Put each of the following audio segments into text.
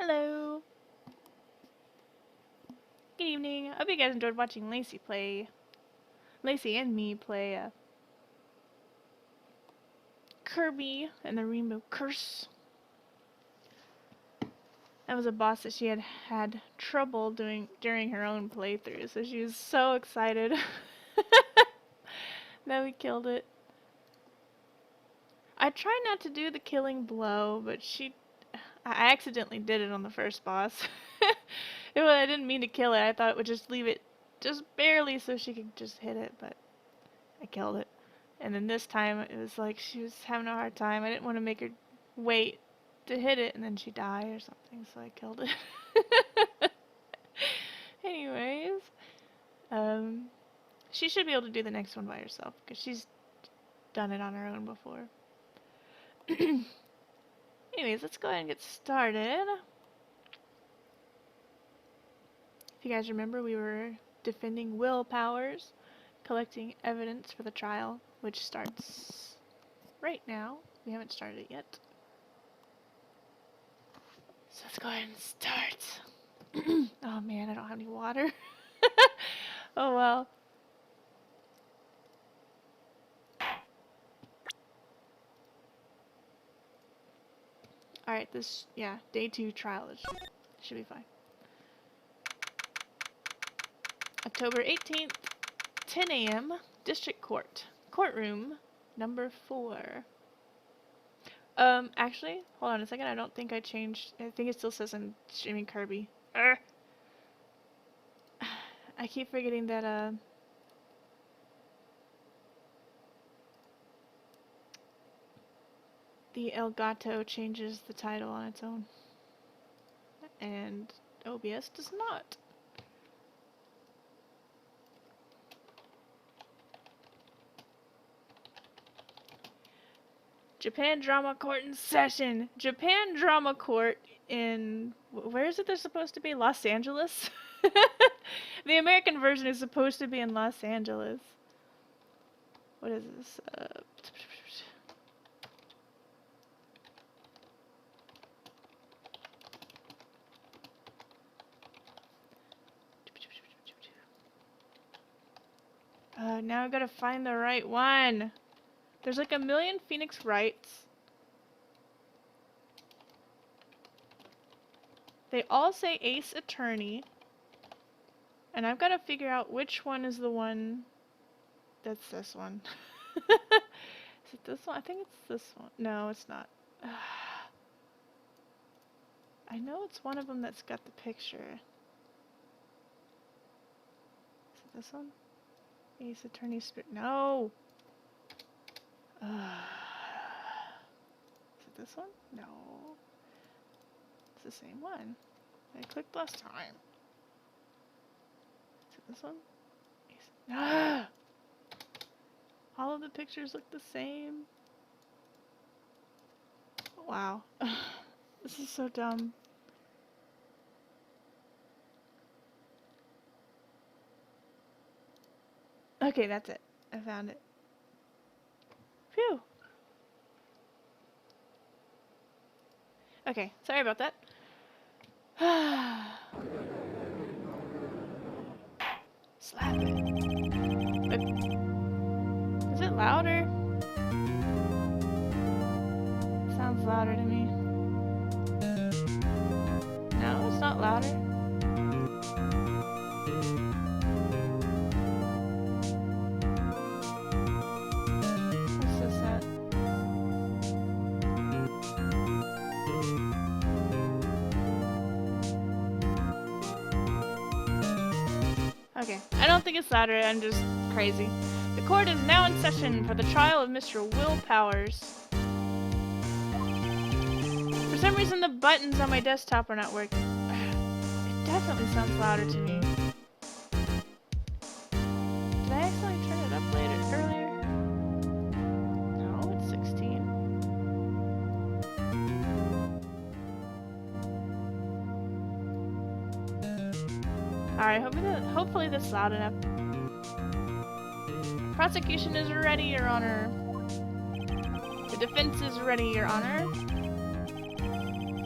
Hello. Good evening. I hope you guys enjoyed watching Lacey and me play Kirby and the Rainbow Curse. That was a boss that she had trouble doing during her own playthrough, so she was so excited that we killed it. I tried not to do the killing blow, but I accidentally did it on the first boss. I didn't mean to kill it. I thought it would just leave it just barely so she could just hit it, but I killed it. And then this time it was like she was having a hard time. I didn't want to make her wait to hit it and then she die or something, so I killed it. Anyways, she should be able to do the next one by herself because she's done it on her own before. Anyways, let's go ahead and get started. If you guys remember, we were defending Will Powers, collecting evidence for the trial, which starts right now. We haven't started it yet. So let's go ahead and start. Oh man, I don't have any water. Oh well. Alright, day 2 trial should be fine. October 18th, 10 a.m., District Court. Courtroom number 4. Actually, hold on a second. I don't think I changed. I think it still says I'm streaming Kirby. I keep forgetting that, the Elgato changes the title on its own. And OBS does not. Japan Drama Court in session. Japan Drama Court in... Where is it they're supposed to be? Los Angeles? The American version is supposed to be in Los Angeles. What is this? Now I gotta find the right one. There's like a million Phoenix Wrights. They all say Ace Attorney. And I've got to figure out which one is the one that's this one. Is it this one? I think it's this one. No, it's not. I know it's one of them that's got the picture. Is it this one? Ace Attorney Spirit. No! Is it this one? No. It's the same one. I clicked last time. Is it this one? Ah! All of the pictures look the same. Wow. This is so dumb. Okay, that's it. I found it. Phew. Okay, sorry about that. Slap it. Is it louder? Sounds louder to me. No, it's not louder. What's this at? Okay, I don't think it's louder, I'm just crazy. The court is now in session for the trial of Mr. Will Powers. For some reason the buttons on my desktop are not working. It definitely sounds louder to me. Did I accidentally turn it up earlier? No, it's 16. Alright, hopefully that's loud enough. Prosecution is ready, Your Honor. The defense is ready, Your Honor.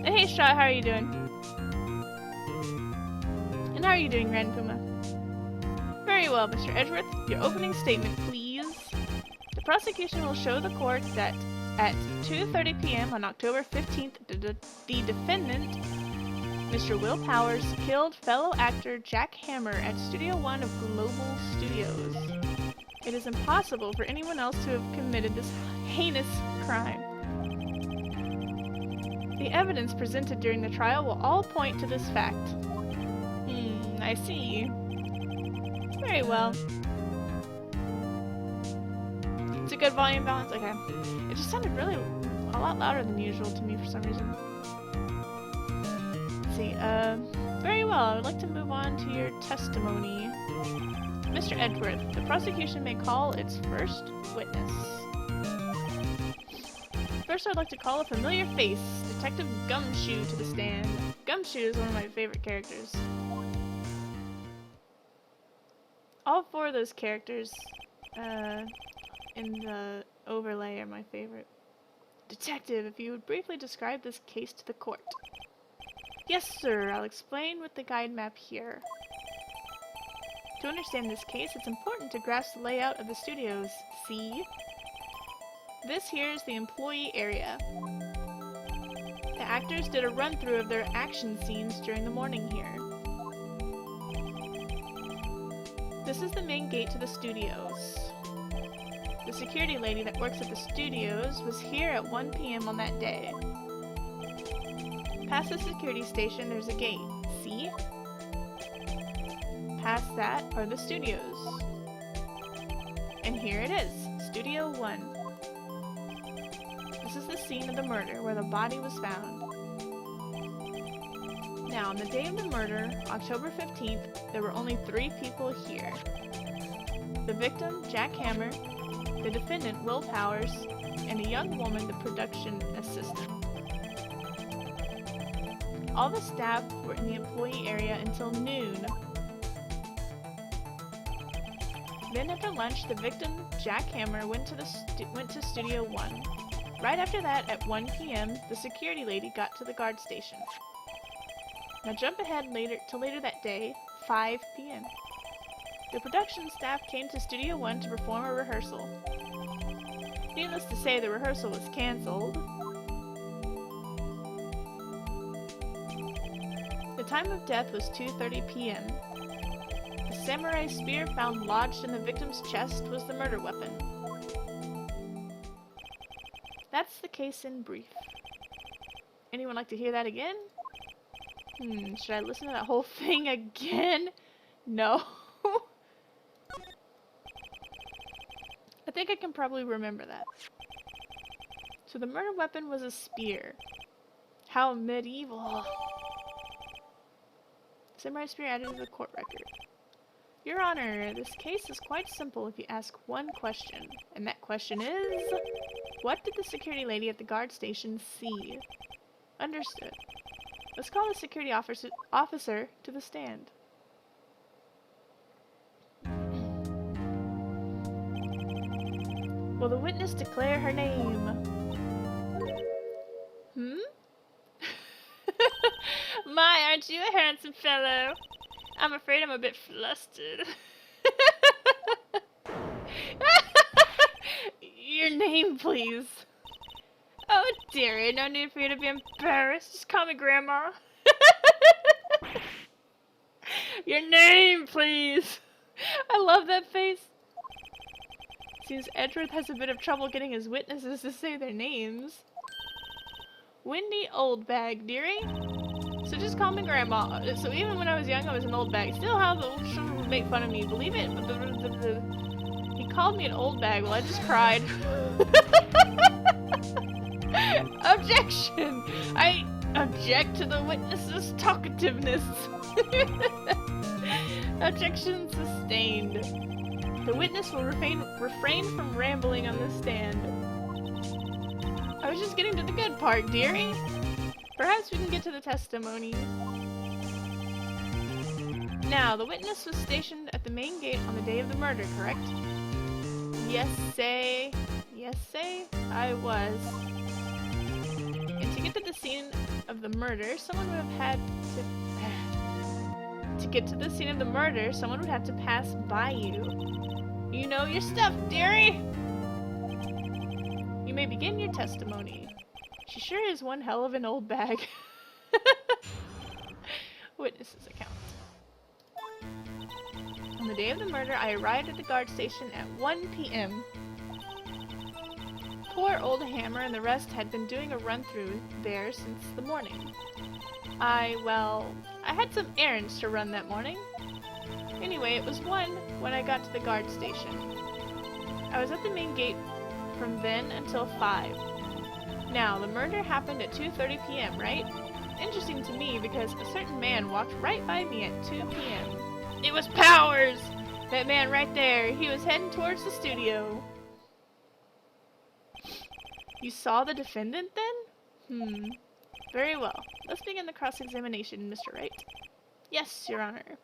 Hey, Shot, how are you doing? And how are you doing, Grand Puma? Very well, Mr. Edgeworth. Your opening statement, please. The prosecution will show the court that at 2:30 p.m. on October 15th, the defendant, Mr. Will Powers, killed fellow actor Jack Hammer at Studio One of Global Studios. It is impossible for anyone else to have committed this heinous crime. The evidence presented during the trial will all point to this fact. I see. Very well. It's a good volume balance? Okay. It just sounded really a lot louder than usual to me for some reason. Let's see, very well. I would like to move on to your testimony. Mr. Edgeworth, the prosecution may call its first witness. First, I'd like to call a familiar face, Detective Gumshoe, to the stand. Gumshoe is one of my favorite characters. All four of those characters in the overlay are my favorite. Detective, if you would briefly describe this case to the court. Yes, sir. I'll explain with the guide map here. To understand this case, it's important to grasp the layout of the studios. See? This here is the employee area. The actors did a run-through of their action scenes during the morning here. This is the main gate to the studios. The security lady that works at the studios was here at 1 p.m. on that day. Past the security station, there's a gate. See? Past that are the studios. And here it is, Studio 1. This is the scene of the murder, where the body was found. Now, on the day of the murder, October 15th, there were only 3 people here. The victim, Jack Hammer, the defendant, Will Powers, and a young woman, the production assistant. All the staff were in the employee area until noon. Then after lunch, the victim, Jack Hammer, went to Studio 1. Right after that, at 1 p.m., the security lady got to the guard station. Now jump ahead to later that day, 5 p.m. The production staff came to Studio 1 to perform a rehearsal. Needless to say, the rehearsal was cancelled. The time of death was 2:30 p.m. The samurai spear found lodged in the victim's chest was the murder weapon. That's the case in brief. Anyone like to hear that again? Should I listen to that whole thing again? No. I think I can probably remember that. So the murder weapon was a spear. How medieval. Samurai spear added to the court record. Your Honor, this case is quite simple if you ask one question. And that question is... What did the security lady at the guard station see? Understood. Let's call the security officer to the stand. Will the witness declare her name? My, aren't you a handsome fellow? I'm afraid I'm a bit flustered. Your name, please. Oh, dearie, no need for you to be embarrassed. Just call me Grandma. Your name, please. I love that face. Seems Edgeworth has a bit of trouble getting his witnesses to say their names. Windy Oldbag, dearie. So just call me Grandma. So even when I was young, I was an old bag. Still how the children would make fun of me. Believe it? He called me an old bag. Well, I just cried. Objection! I object to the witness's talkativeness. Objection sustained. The witness will refrain from rambling on the stand. I was just getting to the good part, dearie. Perhaps we can get to the testimony. Now, the witness was stationed at the main gate on the day of the murder, correct? Yes, say. Yes, say. I was. And to get to the scene of the murder, someone would have had to... To get to the scene of the murder, someone would have to pass by you. You know your stuff, dearie! You may begin your testimony. She sure is one hell of an old bag. Witness's account. On the day of the murder, I arrived at the guard station at 1 p.m. Poor old Hammer and the rest had been doing a run-through there since the morning. I had some errands to run that morning. Anyway, it was 1 when I got to the guard station. I was at the main gate from then until 5. Now, the murder happened at 2:30 p.m., right? Interesting to me because a certain man walked right by me at 2 p.m. It was Powers! That man right there. He was heading towards the studio. You saw the defendant then? Very well. Let's begin the cross-examination, Mr. Wright. Yes, Your Honor.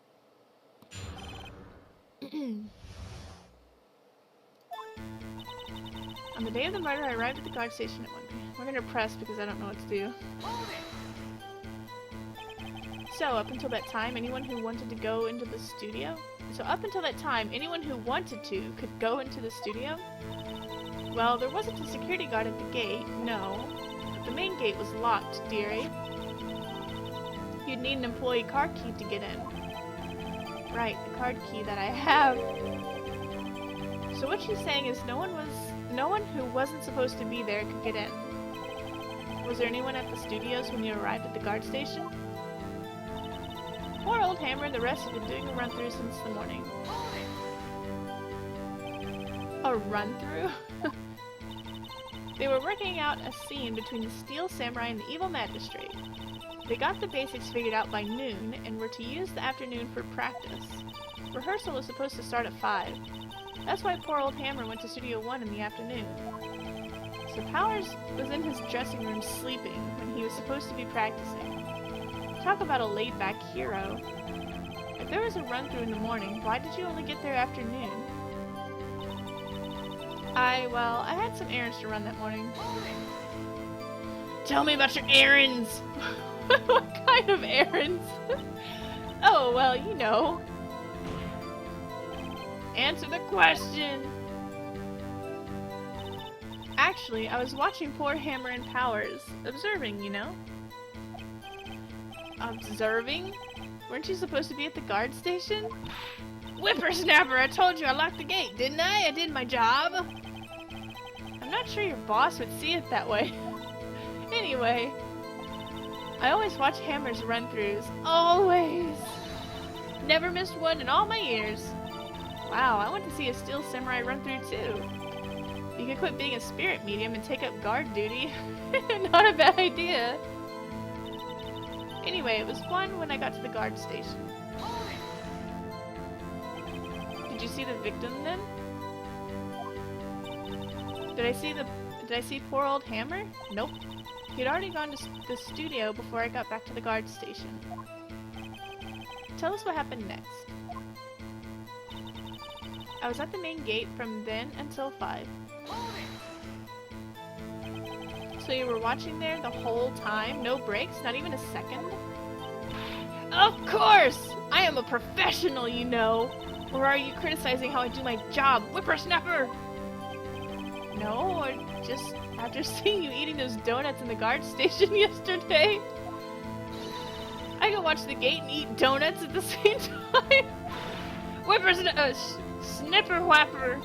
On the day of the murder, I arrived at the guard station at 1 p.m. We're gonna press because I don't know what to do. So, up until that time, anyone who wanted to go into the studio? Could go into the studio? Well, there wasn't a security guard at the gate, no. But the main gate was locked, dearie. You'd need an employee card key to get in. Right, the card key that I have. So what she's saying is no one who wasn't supposed to be there could get in. Was there anyone at the studios when you arrived at the guard station? Poor old Hammer and the rest have been doing a run-through since the morning. A run-through? They were working out a scene between the Steel Samurai and the Evil Magistrate. They got the basics figured out by noon and were to use the afternoon for practice. Rehearsal was supposed to start at 5. That's why poor old Hammer went to Studio 1 in the afternoon. So Powers was in his dressing room sleeping when he was supposed to be practicing. Talk about a laid-back hero. If there was a run-through in the morning, why did you only get there after noon? I had some errands to run that morning. Tell me about your errands! What kind of errands? Oh, well, you know. Answer the question! Actually, I was watching poor Hammer and Powers. Observing, you know? Observing? Weren't you supposed to be at the guard station? Whippersnapper! I told you I locked the gate, didn't I? I did my job! I'm not sure your boss would see it that way. Anyway, I always watch Hammer's run-throughs. Always! Never missed one in all my years. Wow, I want to see a Steel Samurai run-through too. You could quit being a spirit medium and take up guard duty. Not a bad idea. Anyway, it was 1 when I got to the guard station. Did you see the victim then? Did I see poor old Hammer? Nope. He'd already gone to the studio before I got back to the guard station. Tell us what happened next. I was at the main gate from then until 5. So you were watching there the whole time? No breaks? Not even a second? Of course! I am a professional, you know! Or are you criticizing how I do my job, whippersnapper? No, or just after seeing you eating those donuts in the guard station yesterday. I could watch the gate and eat donuts at the same time. Snipper whapper.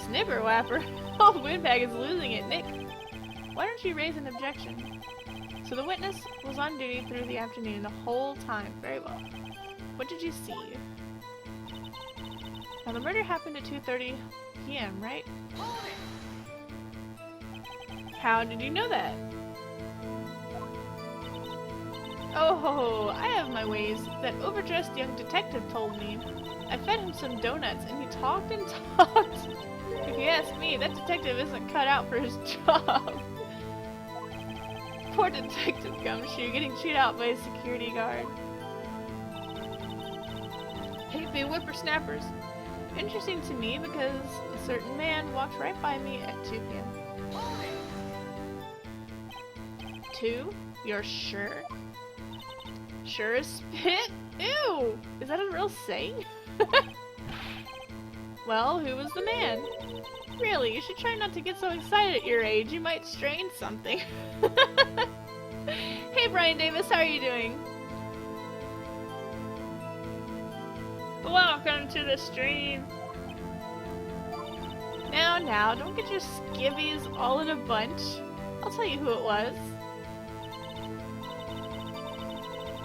Snipper whapper? Oh, Windbag is losing it, Nick. Why don't you raise an objection? So the witness was on duty through the afternoon the whole time. Very well. What did you see? Now the murder happened at 2:30 p.m., right? How did you know that? Oh, I have my ways. That overdressed young detective told me. I fed him some donuts and he talked and talked. If you ask me, that detective isn't cut out for his job. Poor Detective Gumshoe getting chewed out by a security guard. Hate me whippersnappers. Interesting to me because a certain man walked right by me at 2 p.m. 2? You're sure? Sure as spit? Ew! Is that a real saying? Well, who was the man? Really, you should try not to get so excited at your age. You might strain something. Hey, Brian Davis, how are you doing? Welcome to the stream. Now, don't get your skivvies all in a bunch. I'll tell you who it was.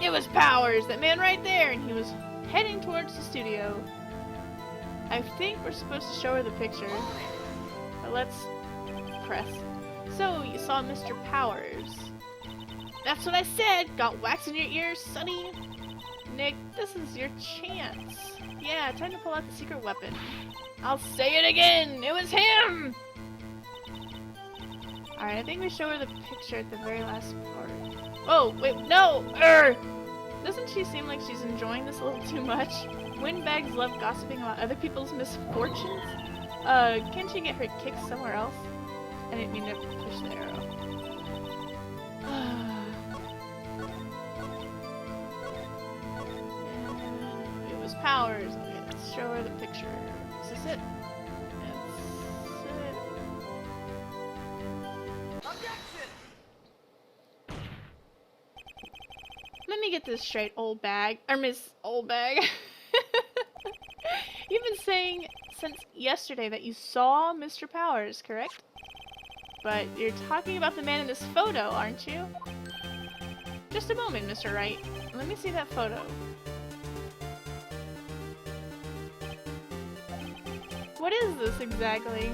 It was Powers, that man right there, and he was heading towards the studio. I think we're supposed to show her the picture. But let's press. So, you saw Mr. Powers. That's what I said! Got wax in your ears, sonny? Nick, this is your chance. Yeah, time to pull out the secret weapon. I'll say it again! It was him! Alright, I think we show her the picture at the very last part. Oh, wait, no! Doesn't she seem like she's enjoying this a little too much? Windbags love gossiping about other people's misfortunes. Can't she get her kicks somewhere else? I didn't mean to push the arrow. It was Powers. Okay, let's show her the picture. Is this it? That's it. Objection! Let me get this straight, old bag. Or Miss Old Bag. You've been saying since yesterday that you saw Mr. Powers, correct? But you're talking about the man in this photo, aren't you? Just a moment, Mr. Wright. Let me see that photo. What is this exactly?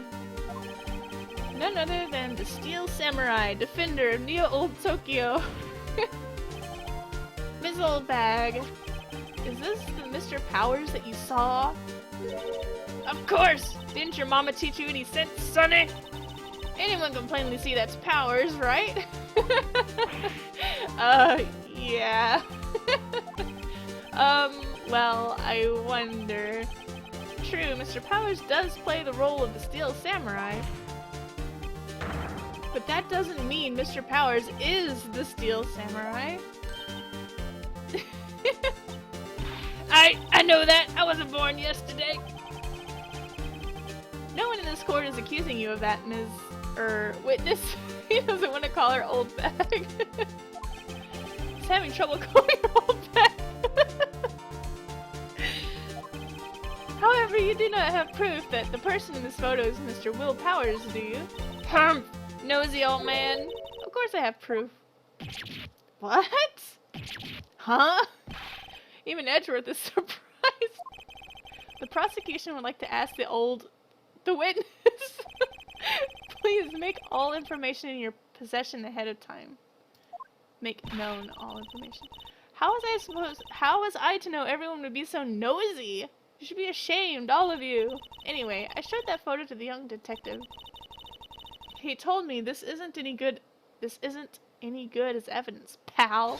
None other than the Steel Samurai, defender of Neo Old Tokyo. Miss Old Bag. Is this the Mr. Powers that you saw? Of course! Didn't your mama teach you any sense, sonny? Anyone can plainly see that's Powers, right? Yeah. Well, I wonder. True, Mr. Powers does play the role of the Steel Samurai. But that doesn't mean Mr. Powers is the Steel Samurai. I know that! I wasn't born yesterday! No one in this court is accusing you of that, Ms. Witness. He doesn't want to call her Old Bag. He's having trouble calling her Old Bag. However, you do not have proof that the person in this photo is Mr. Will Powers, do you? Nosy old man. Of course I have proof. What? Huh? Even Edgeworth is surprised. The prosecution would like to ask the witness. Please make all information in your possession ahead of time. Make known all information. How was I to know everyone would be so nosy? You should be ashamed, all of you. Anyway, I showed that photo to the young detective. He told me this isn't any good as evidence, pal.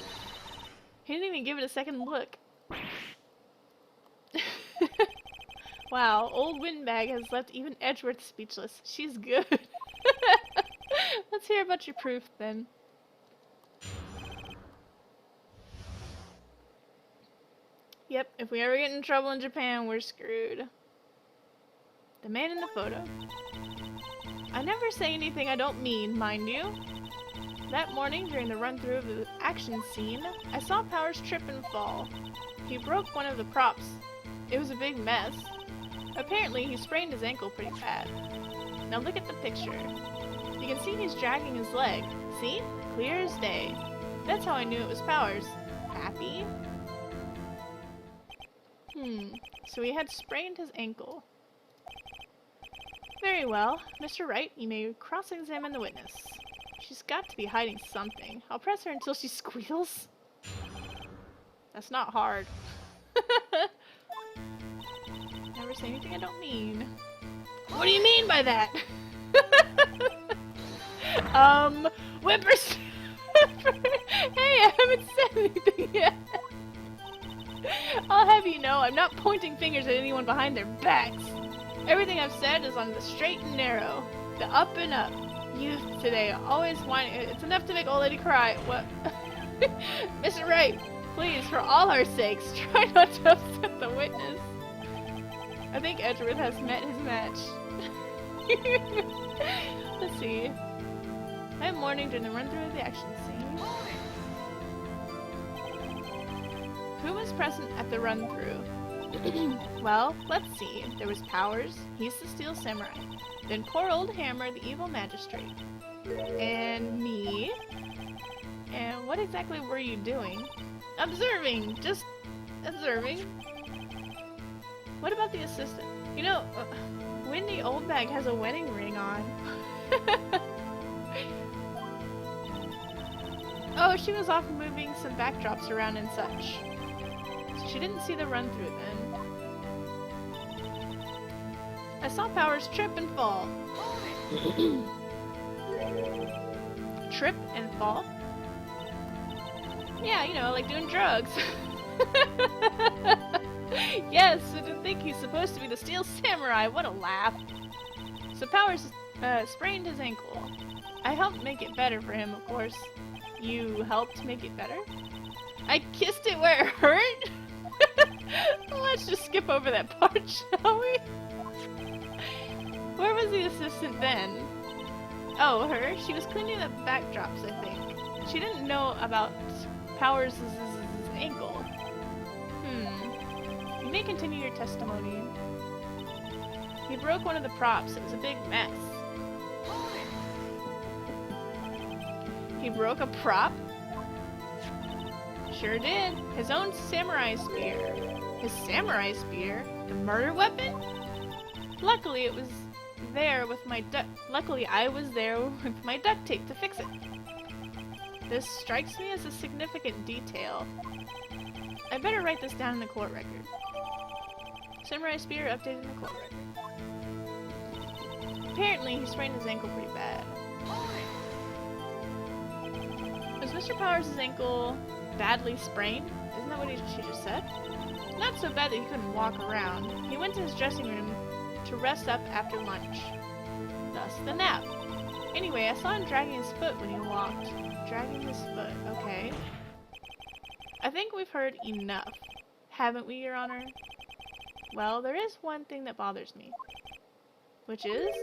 He didn't even give it a second look. Wow, old Windbag has left even Edgeworth speechless. She's good. Let's hear about your proof, then. Yep, if we ever get in trouble in Japan, we're screwed. The man in the photo. I never say anything I don't mean, mind you. That morning, during the run-through of the action scene, I saw Powers trip and fall. He broke one of the props. It was a big mess. Apparently, he sprained his ankle pretty bad. Now look at the picture. You can see he's dragging his leg. See? Clear as day. That's how I knew it was Powers. Happy? So he had sprained his ankle. Very well. Mr. Wright, you may cross-examine the witness. She's got to be hiding something. I'll press her until she squeals. That's not hard. Never say anything I don't mean. What do you mean by that? Whippersnapper! Hey, I haven't said anything yet. I'll have you know, I'm not pointing fingers at anyone behind their backs. Everything I've said is on the straight and narrow. The up and up. Youth today, always whining. It's enough to make old lady cry. What? Mr. Wright, Please, for all our sakes, try not to upset the witness. I think Edgeworth has met his match. Let's see. I am mourning during the run-through of the action scene. Who was present at the run-through? Well, let's see. There was Powers, he's the Steel Samurai. Then poor old Hammer, the evil magistrate. And me. And what exactly were you doing? Observing! Just observing. What about the assistant? You know, Wendy Oldbag has a wedding ring on. Oh, she was off moving some backdrops around and such. So she didn't see the run-through then. I saw Powers trip and fall. Trip and fall? Yeah, you know, like doing drugs. Yes, I didn't think he's supposed to be the Steel Samurai. What a laugh. So Powers sprained his ankle. I helped make it better for him, of course. You helped make it better? I kissed it where it hurt? Let's just skip over that part, shall we? Where was the assistant then? Oh, her? She was cleaning up backdrops, I think. She didn't know about Powers' ankle. You may continue your testimony. He broke one of the props. It was a big mess. He broke a prop? Sure did. His own samurai spear. His samurai spear? The murder weapon? Luckily, it was there with my Luckily, I was there with my duct tape to fix it. This strikes me as a significant detail. I better write this down in the court record. Samurai spear updated in the court record. Apparently, he sprained his ankle pretty bad. Was Mr. Powers' ankle badly sprained? Isn't that what she just said? Not so bad that he couldn't walk around. He went to his dressing room to rest up after lunch. Thus the nap. Anyway, I saw him dragging his foot when he walked. Dragging his foot, okay. I think we've heard enough. Haven't we, Your Honor? Well, there is one thing that bothers me. Which is?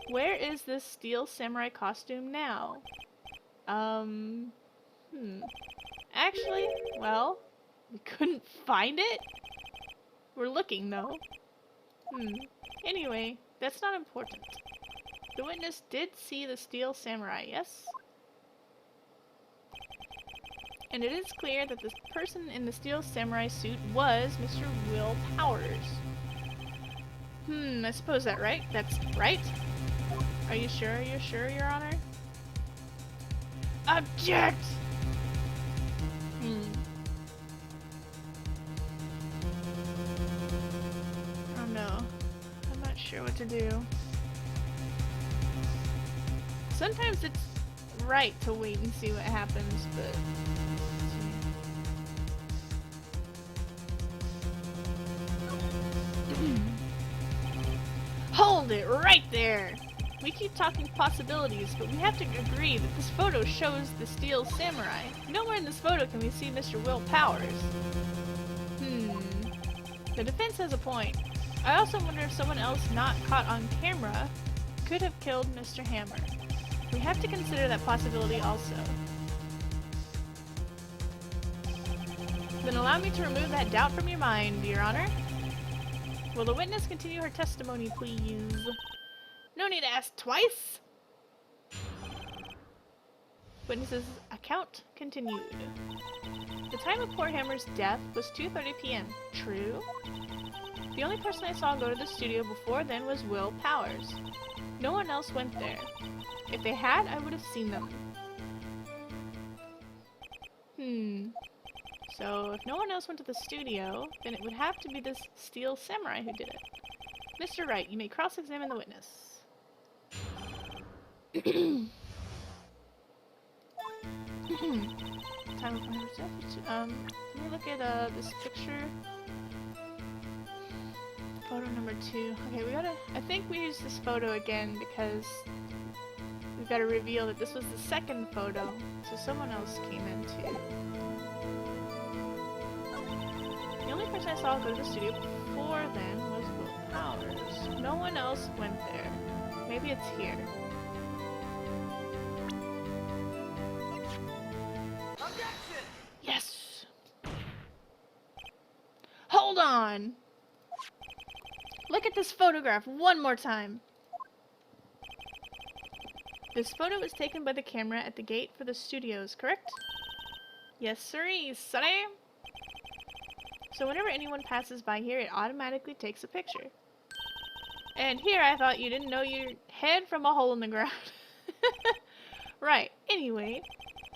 Where is this Steel Samurai costume now? Actually, well, we couldn't find it? We're looking, though. Anyway, that's not important. The witness did see the Steel Samurai, yes? And it is clear that the person in the Steel Samurai suit was Mr. Will Powers. I suppose that's right. Are you sure? You're sure, Your Honor? Object! Oh no. I'm not sure what to do. Sometimes it's right to wait and see what happens, but... Hold it right there! We keep talking possibilities, but we have to agree that this photo shows the Steel Samurai. Nowhere in this photo can we see Mr. Will Powers. The defense has a point. I also wonder if someone else not caught on camera could have killed Mr. Hammer. We have to consider that possibility also. Then allow me to remove that doubt from your mind, Your Honor. Will the witness continue her testimony, please? No need to ask twice! Witness's account continued. The time of poor Hammer's death was 2:30 p.m. True? The only person I saw go to the studio before then was Will Powers. No one else went there. If they had, I would have seen them. So, if no one else went to the studio, then it would have to be this Steel Samurai who did it. Mr. Wright, you may cross-examine the witness. Time of let me look at this picture. Photo number 2. Okay, I think we use this photo again because we've got to reveal that this was the second photo, so someone else came in too. person I saw go to the studio before then was Will Powers. No one else went there. Maybe it's here. Objection! Yes! Hold on! Look at this photograph one more time. This photo was taken by the camera at the gate for the studios, correct? Yes, sirree, sonny! So whenever anyone passes by here, it automatically takes a picture. And here I thought you didn't know your head from a hole in the ground. Right, anyway,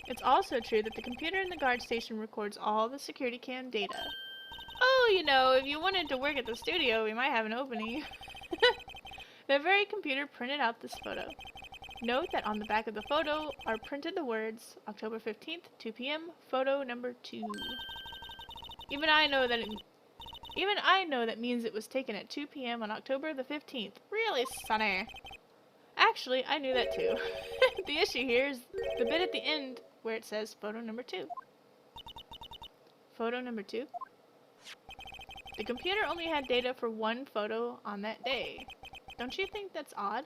it's also true that the computer in the guard station records all the security cam data. Oh, you know, if you wanted to work at the studio, we might have an opening. The very computer printed out this photo. Note that on the back of the photo are printed the words, October 15th, 2 p.m., photo number 2. Even I know that means it was taken at 2 p.m. on October the 15th. Really, sonny? Actually, I knew that too. The issue here is the bit at the end where it says photo number 2. Photo number 2? The computer only had data for one photo on that day. Don't you think that's odd?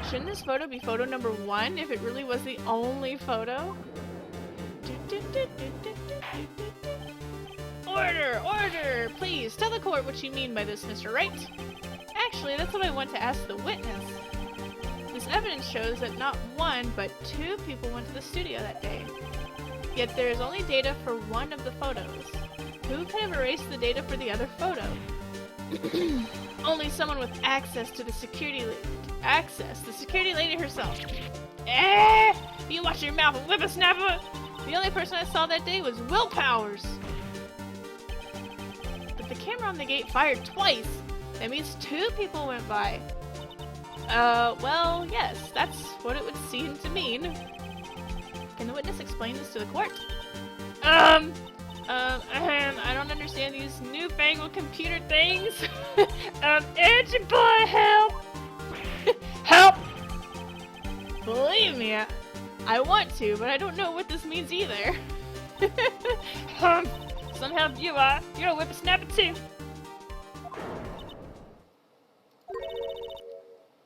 Shouldn't this photo be photo number 1 if it really was the only photo? Order! Order! Please, tell the court what you mean by this, Mr. Wright. Actually, that's what I want to ask the witness. This evidence shows that not 1, but 2 people went to the studio that day. Yet there is only data for one of the photos. Who could have erased the data for the other photo? Only someone with access to the security the security lady herself. You watch your mouth, whippersnapper! The only person I saw that day was Will Powers. But the camera on the gate fired twice. That means 2 people went by. Well, yes, that's what it would seem to mean. Can the witness explain this to the court? I don't understand these newfangled computer things. Edgy boy, help! Help! Believe me, I want to, but I don't know what this means either. Some help you are. You're a whippersnapper too.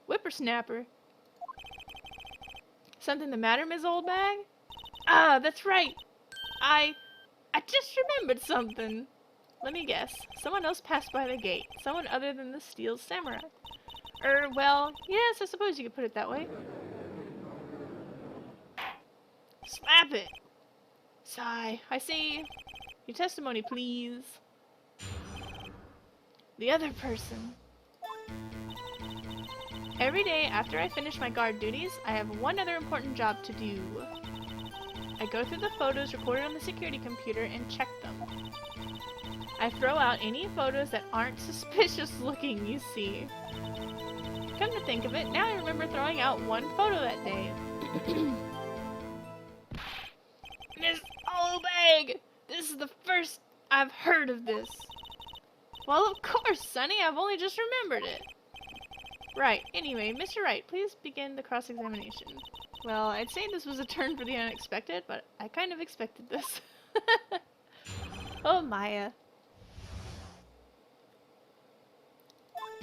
Whippersnapper? Something the matter, Ms. Oldbag? Ah, that's right. I just remembered something. Let me guess. Someone else passed by the gate. Someone other than the Steel Samurai. Well, yes, I suppose you could put it that way. Slap it! Sigh. I see. Your testimony, please. The other person. Every day after I finish my guard duties, I have one other important job to do. I go through the photos recorded on the security computer and check them. I throw out any photos that aren't suspicious looking, you see. Come to think of it, now I remember throwing out one photo that day. Miss Oldbag! This is the first I've heard of this. Well, of course, Sonny, I've only just remembered it. Right, anyway, Mr. Wright, please begin the cross-examination. Well, I'd say this was a turn for the unexpected, but I kind of expected this. Oh, Maya.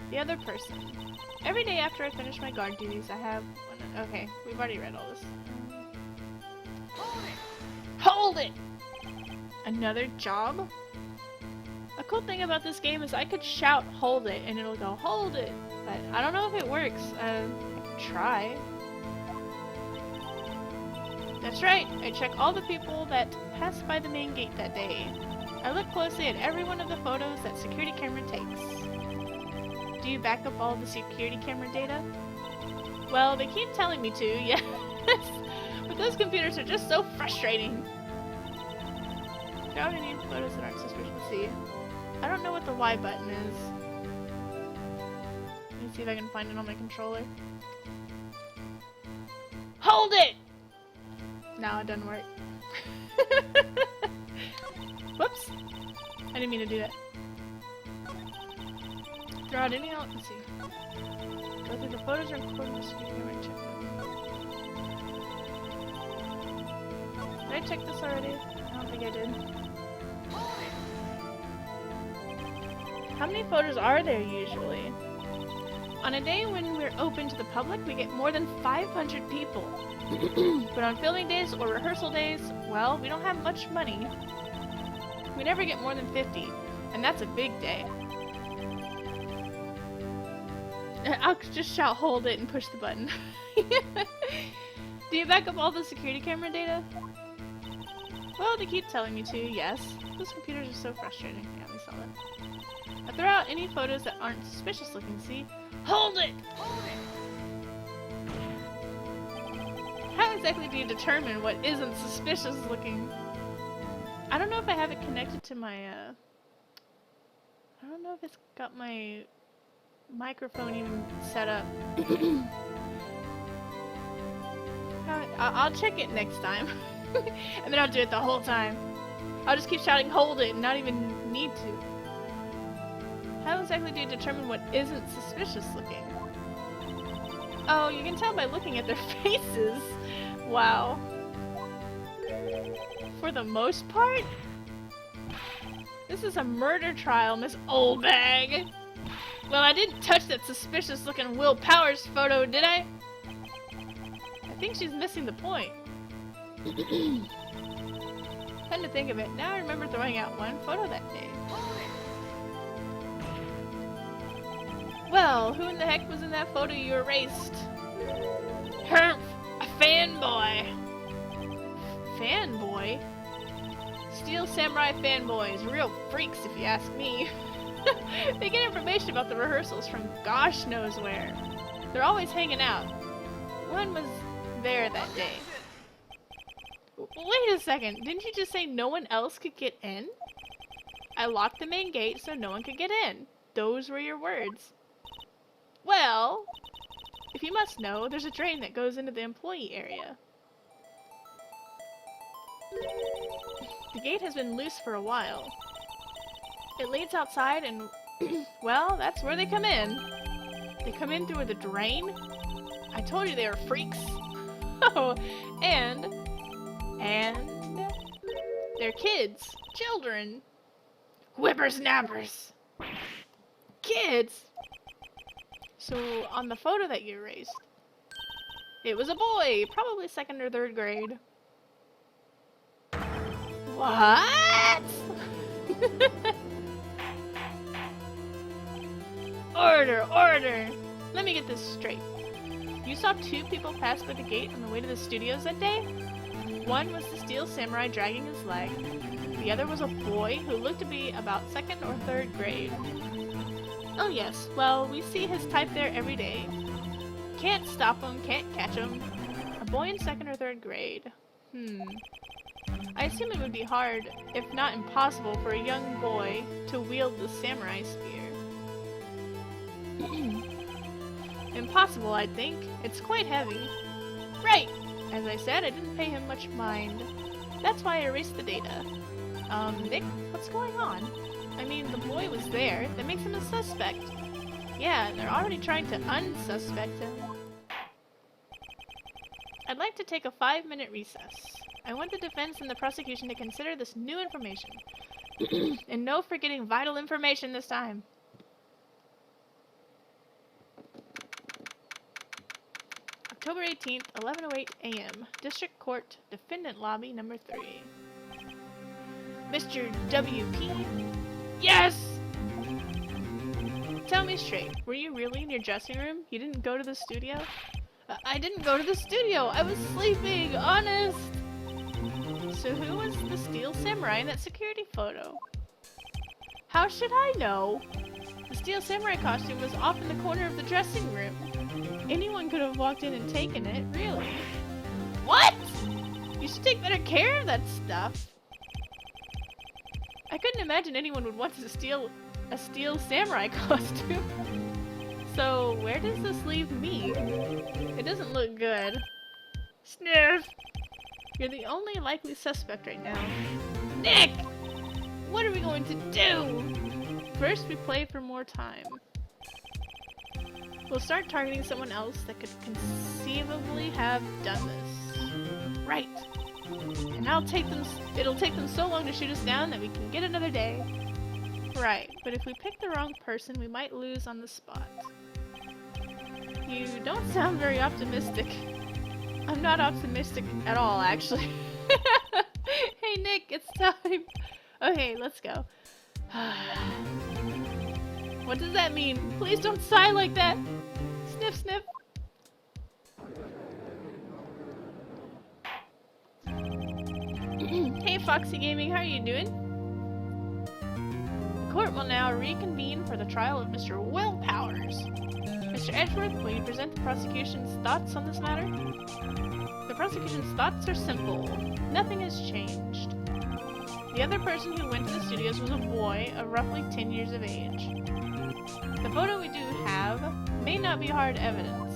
The other person. Every day after I finish my guard duties, I have one. Okay, we've already read all this. Hold it! Hold it! Another job? A cool thing about this game is I could shout, hold it, and it'll go, hold it! But I don't know if it works. I could try. That's right, I check all the people that passed by the main gate that day. I look closely at every one of the photos that security camera takes. Do you back up all the security camera data? Well, they keep telling me to, yes. But those computers are just so frustrating. Throw out any photos that aren't suspicious. Let's see. I don't know what the Y button is. Let me see if I can find it on my controller. Hold it! No, it doesn't work. Whoops! I didn't mean to do that. Throw out any. Let's see. Go through the photos and recording the security camera and check them. Did I check this already? I don't think I did. How many photos are there usually? On a day when we're open to the public, we get more than 500 people. But on filming days or rehearsal days, well, we don't have much money. We never get more than 50, and that's a big day. I'll just shout hold it and push the button. Do you back up all the security camera data? Well, they keep telling me to, yes. Those computers are so frustrating. Yeah, we saw that. I throw out any photos that aren't suspicious looking, see? Hold it! Hold it! How exactly do you determine what isn't suspicious looking? I don't know if I have it connected to my, I don't know if it's got my microphone even set up. I'll check it next time. And then I'll do it the whole time. I'll just keep shouting hold it and not even need to. How exactly do you determine what isn't suspicious looking? Oh, you can tell by looking at their faces. Wow. For the most part? This is a murder trial, Miss Oldbag. Well, I didn't touch that suspicious looking Will Powers photo, did I? I think she's missing the point. Come to think of it, now I remember throwing out one photo that day. Well, who in the heck was in that photo you erased? Herp! A fanboy! Fanboy? Steel Samurai fanboys, real freaks if you ask me. They get information about the rehearsals from gosh knows where. They're always hanging out. One was there that day. Wait a second, didn't you just say no one else could get in? I locked the main gate so no one could get in. Those were your words. Well, if you must know, there's a drain that goes into the employee area. The gate has been loose for a while. It leads outside and, well, that's where they come in. They come in through the drain? I told you they were freaks. Oh, and they're kids, children, whippersnappers, kids. So on the photo that you erased, it was a boy, probably 2nd or 3rd grade. What? Order, order! Let me get this straight. You saw 2 people pass by the gate on the way to the studios that day? One was the Steel Samurai dragging his leg. The other was a boy who looked to be about 2nd or 3rd grade. Oh yes, well, we see his type there every day. Can't stop him, can't catch him. A boy in 2nd or 3rd grade. I assume it would be hard, if not impossible, for a young boy to wield the samurai spear. Impossible, I'd think. It's quite heavy. Right! As I said, I didn't pay him much mind. That's why I erased the data. Nick, what's going on? I mean, the boy was there. That makes him a suspect. Yeah, and they're already trying to unsuspect him. I'd like to take a 5-minute recess. I want the defense and the prosecution to consider this new information. And no forgetting vital information this time. October 18th, 11:08 a.m. District Court, Defendant Lobby number 3. Mr. W.P. Yes! Tell me straight, were you really in your dressing room? You didn't go to the studio? I didn't go to the studio! I was sleeping! Honest! So who was the Steel Samurai in that security photo? How should I know? The Steel Samurai costume was off in the corner of the dressing room. Anyone could have walked in and taken it, really. What? You should take better care of that stuff. I couldn't imagine anyone would want to steal a Steel Samurai costume. So, where does this leave me? It doesn't look good. Sniff! You're the only likely suspect right now. Nick! What are we going to do? First, we play for more time. We'll start targeting someone else that could conceivably have done this. Right. And it'll take them so long to shoot us down that we can get another day. Right, but if we pick the wrong person, we might lose on the spot. You don't sound very optimistic. I'm not optimistic at all, actually. Hey Nick, it's time. Okay, let's go. What does that mean? Please don't sigh like that. Sniff, sniff. Hey Foxy Gaming, how are you doing? The court will now reconvene for the trial of Mr. Will Powers. Mr. Edgeworth, will you present the prosecution's thoughts on this matter? The prosecution's thoughts are simple. Nothing has changed. The other person who went to the studios was a boy of roughly 10 years of age. The photo we do have may not be hard evidence,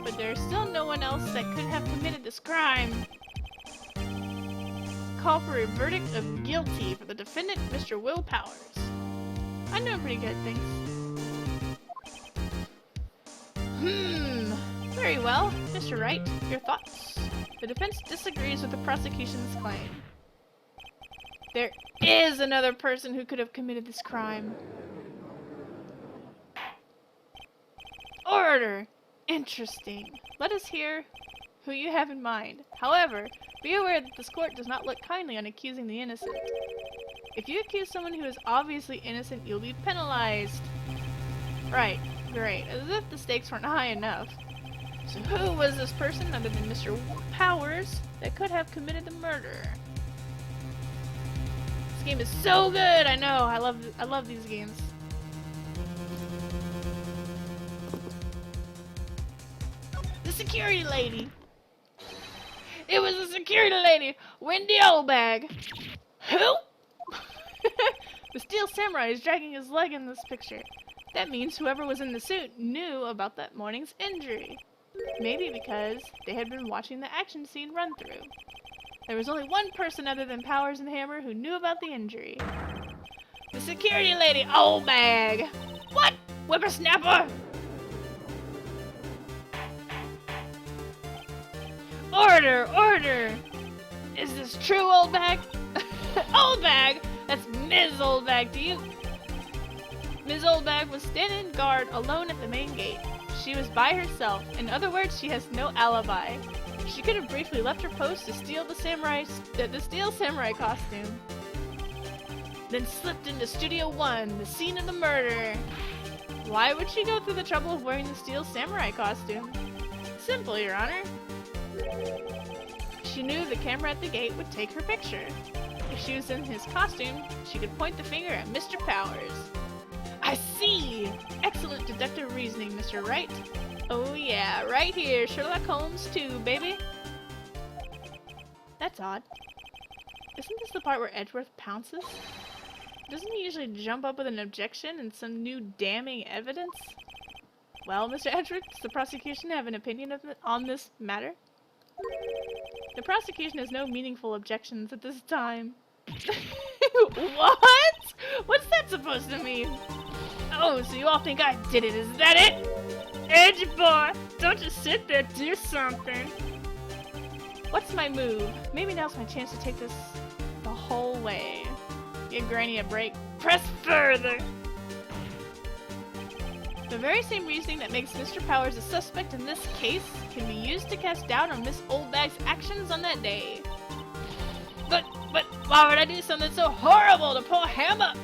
but there's still no one else that could have committed this crime. Call for a verdict of guilty for the defendant, Mr. Will Powers. I know pretty good things. Very well. Mr. Wright, your thoughts? The defense disagrees with the prosecution's claim. There is another person who could have committed this crime. Order! Interesting. Let us hear who you have in mind. However, be aware that this court does not look kindly on accusing the innocent. If you accuse someone who is obviously innocent, you'll be penalized. Right. Great. As if the stakes weren't high enough. So who was this person other than Mr. Powers that could have committed the murder? This game is so good! I know! I love these games. The security lady! It was the security lady! Wendy Oldbag! Who? The Steel Samurai is dragging his leg in this picture. That means whoever was in the suit knew about that morning's injury. Maybe because they had been watching the action scene run through. There was only one person other than Powers and Hammer who knew about the injury. The security lady, Oldbag! What? Whippersnapper! Order! Order! Is this true, Oldbag? Oldbag! That's Ms. Oldbag to you. Ms. Oldbag was standing guard alone at the main gate. She was by herself. In other words, she has no alibi. She could have briefly left her post to steal the Steel Samurai costume. Then slipped into Studio 1, the scene of the murder. Why would she go through the trouble of wearing the Steel Samurai costume? Simple, Your Honor. She knew the camera at the gate would take her picture. If she was in his costume, she could point the finger at Mr. Powers. I see! Excellent deductive reasoning, Mr. Wright. Oh yeah, right here, Sherlock Holmes 2, baby. That's odd. Isn't this the part where Edgeworth pounces? Doesn't he usually jump up with an objection and some new damning evidence? Well, Mr. Edgeworth, does the prosecution have an opinion on this matter? The prosecution has no meaningful objections at this time. What? What's that supposed to mean? Oh, so you all think I did it, is that it? Edgy boy, don't just sit there, do something. What's my move? Maybe now's my chance to take this the whole way. Give Granny a break. Press further! The very same reasoning that makes Mr. Powers a suspect in this case can be used to cast doubt on Miss Oldbag's actions on that day. But why would I do something so horrible to poor Hammer?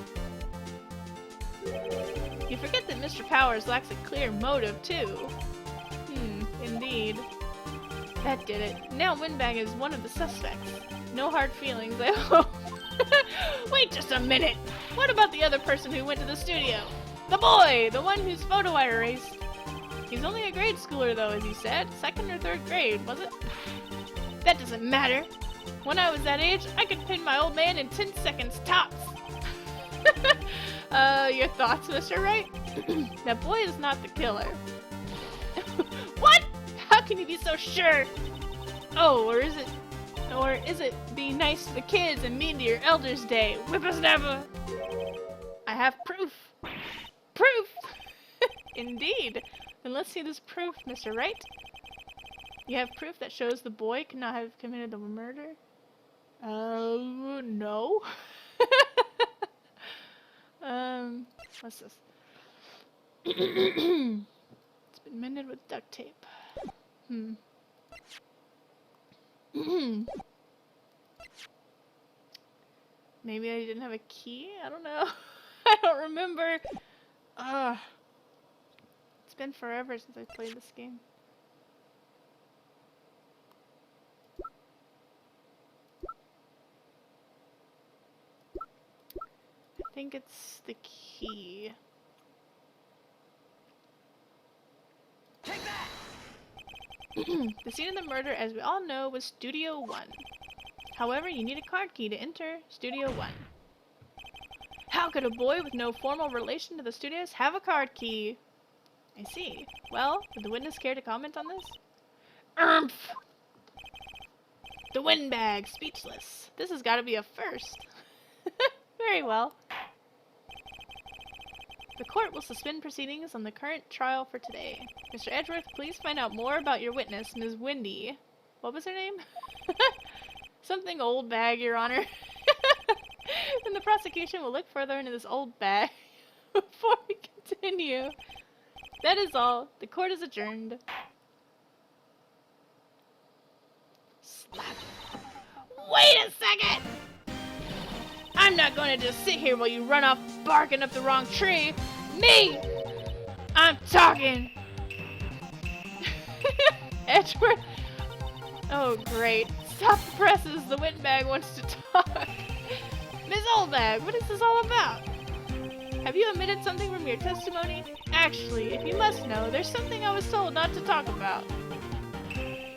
You forget that Mr. Powers lacks a clear motive, too. Indeed. That did it. Now Windbag is one of the suspects. No hard feelings, I hope. Wait just a minute! What about the other person who went to the studio? The boy! The one whose photo I erased. He's only a grade schooler, though, as you said. 2nd or 3rd grade, was it? That doesn't matter. When I was that age, I could pin my old man in 10 seconds tops. Your thoughts, Mr. Wright? That boy is not the killer. What? How can you be so sure? Oh, or is it being nice to the kids and mean to your elders' day? Whippersnapper! I have proof. Proof! Indeed. Then let's see this proof, Mr. Wright. You have proof that shows the boy could not have committed the murder? No. What's this? It's been mended with duct tape. Maybe I didn't have a key? I don't know. I don't remember. Ugh. It's been forever since I played this game. I think it's the key. Take that! The scene of the murder, as we all know, was Studio 1. However, you need a card key to enter Studio 1. How could a boy with no formal relation to the studios have a card key? I see. Well, would the witness care to comment on this? Oomph! The windbag, speechless. This has got to be a first. Very well. The court will suspend proceedings on the current trial for today. Mr. Edgeworth, please find out more about your witness, Ms. Wendy. What was her name? Something old bag, Your Honor. And the prosecution will look further into this old bag before we continue. That is all. The court is adjourned. Slap. Wait a second! I'm not going to just sit here while you run off barking up the wrong tree. Me! I'm talking! Edgeworth. Oh, great. Stop the presses. The windbag wants to talk. Ms. Oldbag, what is this all about? Have you omitted something from your testimony? Actually, if you must know, there's something I was told not to talk about.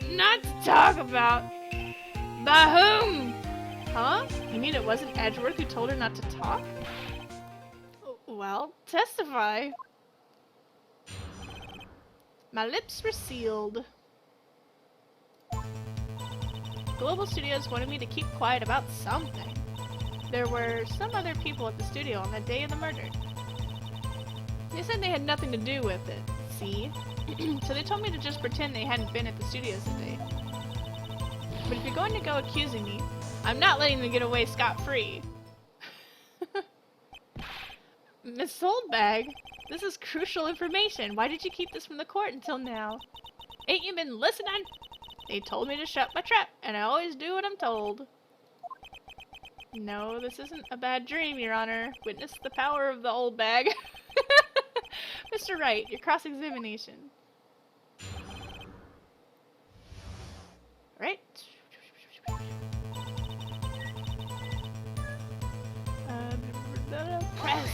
Not to talk about? By whom? Huh? You mean it wasn't Edgeworth who told her not to talk? Well, testify. My lips were sealed. Global Studios wanted me to keep quiet about something. There were some other people at the studio on the day of the murder. They said they had nothing to do with it, see? So they told me to just pretend they hadn't been at the studios today. But if you're going to go accusing me, I'm not letting them get away scot-free. Miss Soldbag, this is crucial information. Why did you keep this from the court until now? Ain't you been listening? They told me to shut my trap, and I always do what I'm told. No, this isn't a bad dream, Your Honor. Witness the power of the old bag. Mr. Wright, your cross-examination. Right? Press.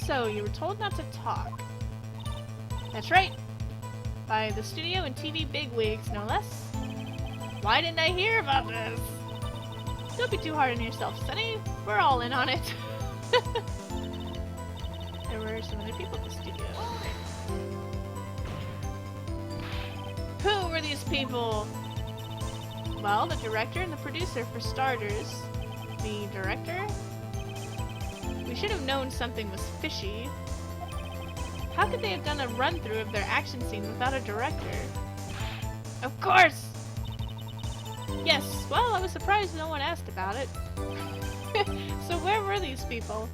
So, you were told not to talk. That's right. By the studio and TV bigwigs, no less. Why didn't I hear about this? Don't be too hard on yourself, Sonny. We're all in on it. There were some other people at the studio. Who were these people? Well, the director and the producer, for starters. The director? We should have known something was fishy. How could they have done a run-through of their action scenes without a director? Of course! Yes, well, I was surprised no one asked about it. So where were these people?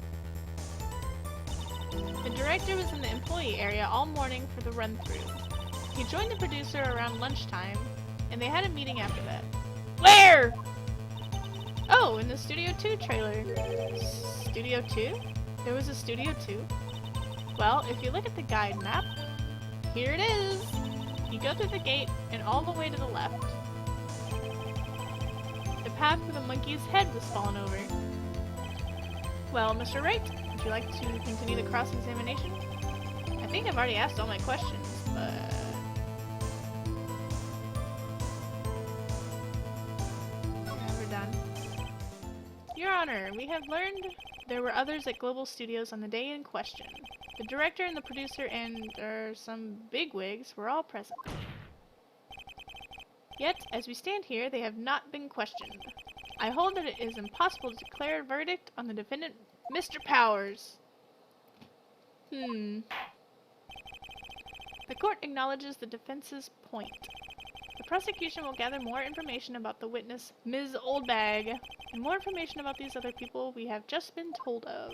The director was in the employee area all morning for the run-through. He joined the producer around lunchtime, and they had a meeting after that. Where? Oh, in the Studio 2 trailer. Studio 2? There was a Studio 2? Well, if you look at the guide map, here it is! You go through the gate and all the way to the left. The path where the monkey's head was fallen over. Well, Mr. Wright, would you like to continue the cross-examination? I think I've already asked all my questions, but... We're done. Your Honor, we have learned there were others at Global Studios on the day in question. The director and the producer and, some bigwigs were all present. Yet, as we stand here, they have not been questioned. I hold that it is impossible to declare a verdict on the defendant, Mr. Powers. The court acknowledges the defense's point. The prosecution will gather more information about the witness, Ms. Oldbag, and more information about these other people we have just been told of.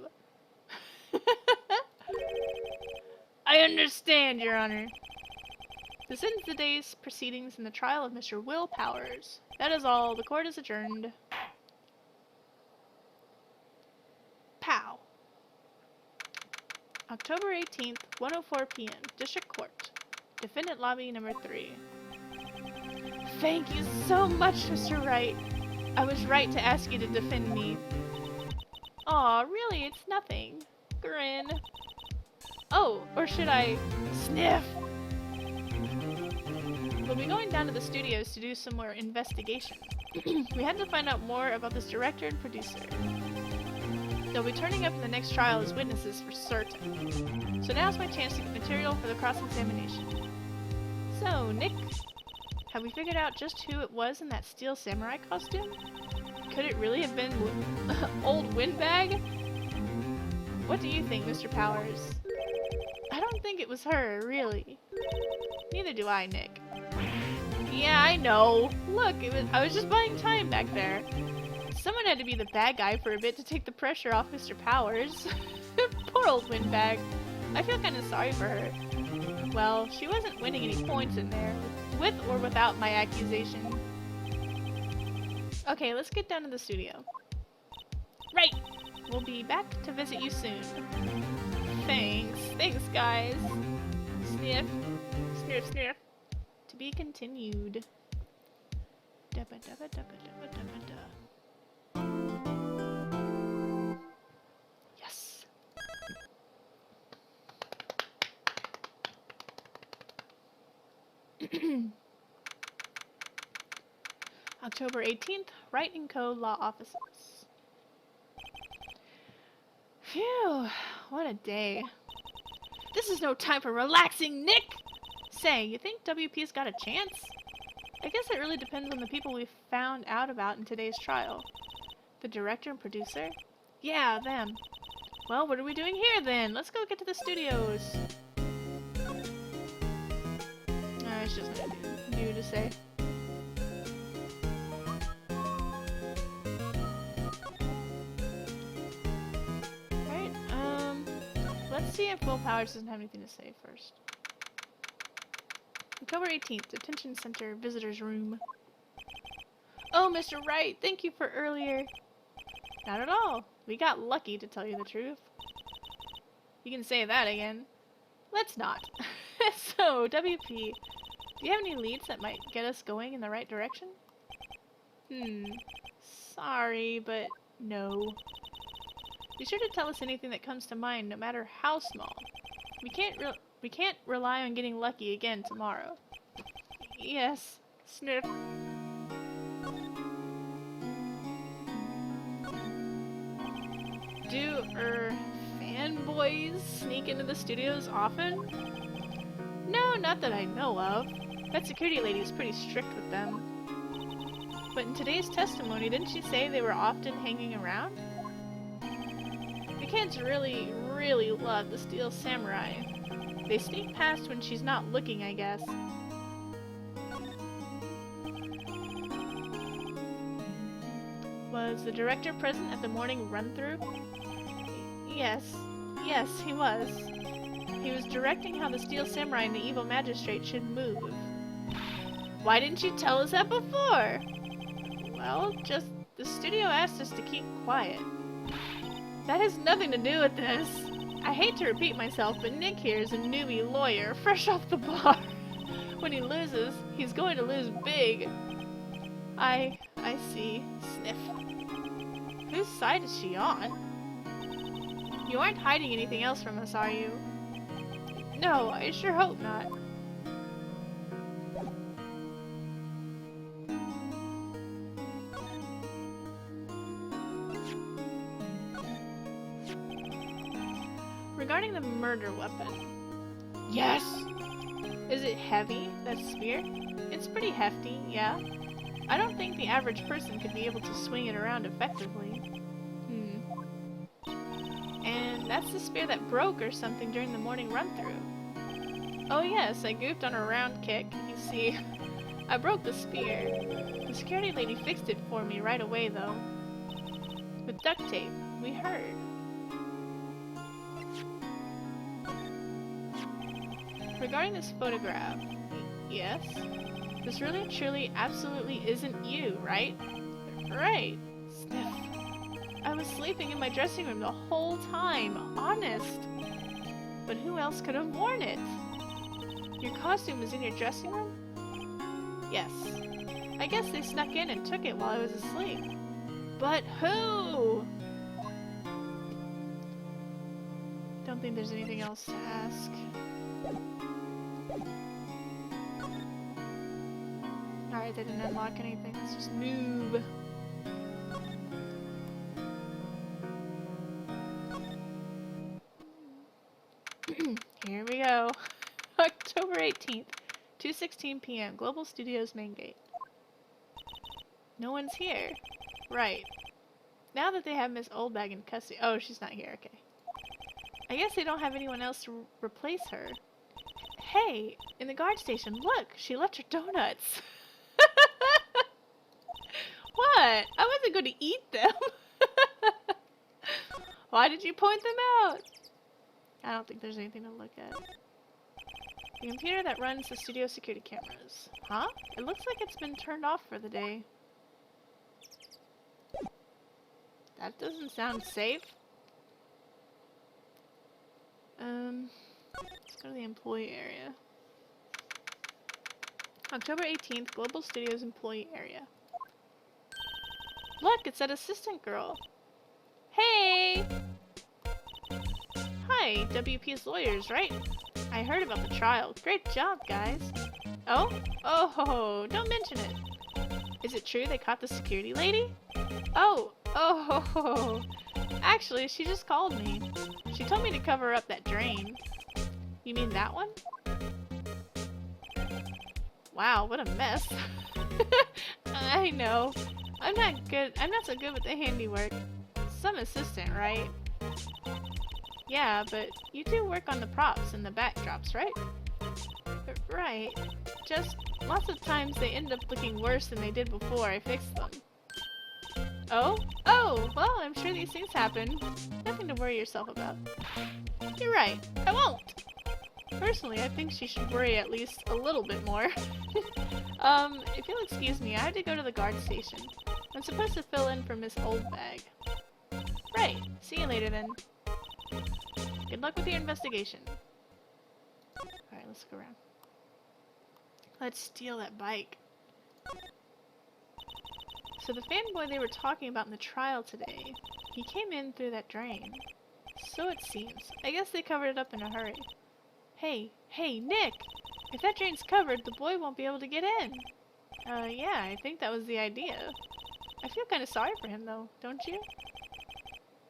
I understand, Your Honor. This ends the day's proceedings in the trial of Mr. Will Powers. That is all. The court is adjourned. Pow. October 18th, 1:04 p.m. District Court. Defendant Lobby number 3. Thank you so much, Mr. Wright. I was right to ask you to defend me. Aw, really? It's nothing. Grin. Oh, or should I sniff? We'll be going down to the studios to do some more investigation. We had to find out more about this director and producer. They'll be turning up in the next trial as witnesses for certain. So now's my chance to get material for the cross-examination. So, Nick, have we figured out just who it was in that steel samurai costume? Could it really have been old Windbag? What do you think, Mr. Powers? I don't think it was her, really. Neither do I, Nick. Yeah, I know. Look, I was just buying time back there. Someone had to be the bad guy for a bit to take the pressure off Mr. Powers. Poor old Windbag. I feel kind of sorry for her. Well, she wasn't winning any points in there, with or without my accusation. Okay, let's get down to the studio. Right! We'll be back to visit you soon. Thanks. Thanks, guys. Sniff. Sniff, sniff. To be continued. Dabba dabba dabba dabba dabba da. Yes. October 18th, Wright & Co. Law Offices. Phew, what a day. This is no time for relaxing, Nick! Say, you think WP's got a chance? I guess it really depends on the people we found out about in today's trial. The director and producer? Yeah, them. Well, what are we doing here then? Let's go get to the studios. It's just nothing new to say. Alright, let's see if Will Powers doesn't have anything to say first. October 18th, Detention Center, Visitor's Room. Oh, Mr. Wright, thank you for earlier. Not at all. We got lucky, to tell you the truth. You can say that again. Let's not. So, WP, do you have any leads that might get us going in the right direction? Sorry, but no. Be sure to tell us anything that comes to mind, no matter how small. We can't rely on getting lucky again tomorrow. Yes. Sniff. Do, fanboys sneak into the studios often? No, not that I know of. That security lady is pretty strict with them. But in today's testimony, didn't she say they were often hanging around? The kids really, really love the Steel Samurai. They sneak past when she's not looking, I guess. Was the director present at the morning run-through? Yes, he was. He was directing how the Steel Samurai and the Evil Magistrate should move. Why didn't you tell us that before? Well, just the studio asked us to keep quiet. That has nothing to do with this. I hate to repeat myself, but Nick here is a newbie lawyer, fresh off the bar. When he loses, he's going to lose big. I see. Sniff. Whose side is she on? You aren't hiding anything else from us, are you? No, I sure hope not. Regarding the murder weapon. Yes! Is it heavy, that spear? It's pretty hefty, yeah. I don't think the average person could be able to swing it around effectively. And that's the spear that broke or something during the morning run-through. Oh yes, I goofed on a round kick. You see, I broke the spear. The security lady fixed it for me right away, though. With duct tape. We heard. Regarding this photograph, yes? This really, truly, absolutely isn't you, right? Right. Sniff. I was sleeping in my dressing room the whole time, honest. But who else could have worn it? Your costume was in your dressing room? Yes. I guess they snuck in and took it while I was asleep. But who? Don't think there's anything else to ask. Alright, they didn't unlock anything. Let's just move. Here we go. October 18th, 2:16 p.m. Global Studios main gate. No one's here. Right. Now that they have Miss Oldbag in custody. Oh, she's not here. Okay. I guess they don't have anyone else to replace her. Hey, in the guard station, look! She left her donuts. What? I wasn't going to eat them. Why did you point them out? I don't think there's anything to look at. The computer that runs the studio security cameras. Huh? It looks like it's been turned off for the day. That doesn't sound safe. Let's go to the employee area. October 18th, Global Studios employee area. Look, it's that assistant girl. Hey! Hi, WP's lawyers, right? I heard about the trial. Great job, guys. Oh? Oh, don't mention it. Is it true they caught the security lady? Oh. Actually, she just called me. She told me to cover up that drain. You mean that one? Wow, what a mess. I know. I'm not so good with the handiwork. Some assistant, right? Yeah, but you do work on the props and the backdrops, right? Right. Just lots of times they end up looking worse than they did before I fixed them. Oh? Oh, well, I'm sure these things happen. Nothing to worry yourself about. You're right. I won't. Personally, I think she should worry at least a little bit more. If you'll excuse me, I have to go to the guard station. I'm supposed to fill in for Miss Oldbag. Right. See you later then. Good luck with your investigation. Alright, let's go around. Let's steal that bike. So the fanboy they were talking about in the trial today, he came in through that drain. So it seems. I guess they covered it up in a hurry. Hey, Nick! If that drain's covered, the boy won't be able to get in. Yeah, I think that was the idea. I feel kind of sorry for him though, don't you?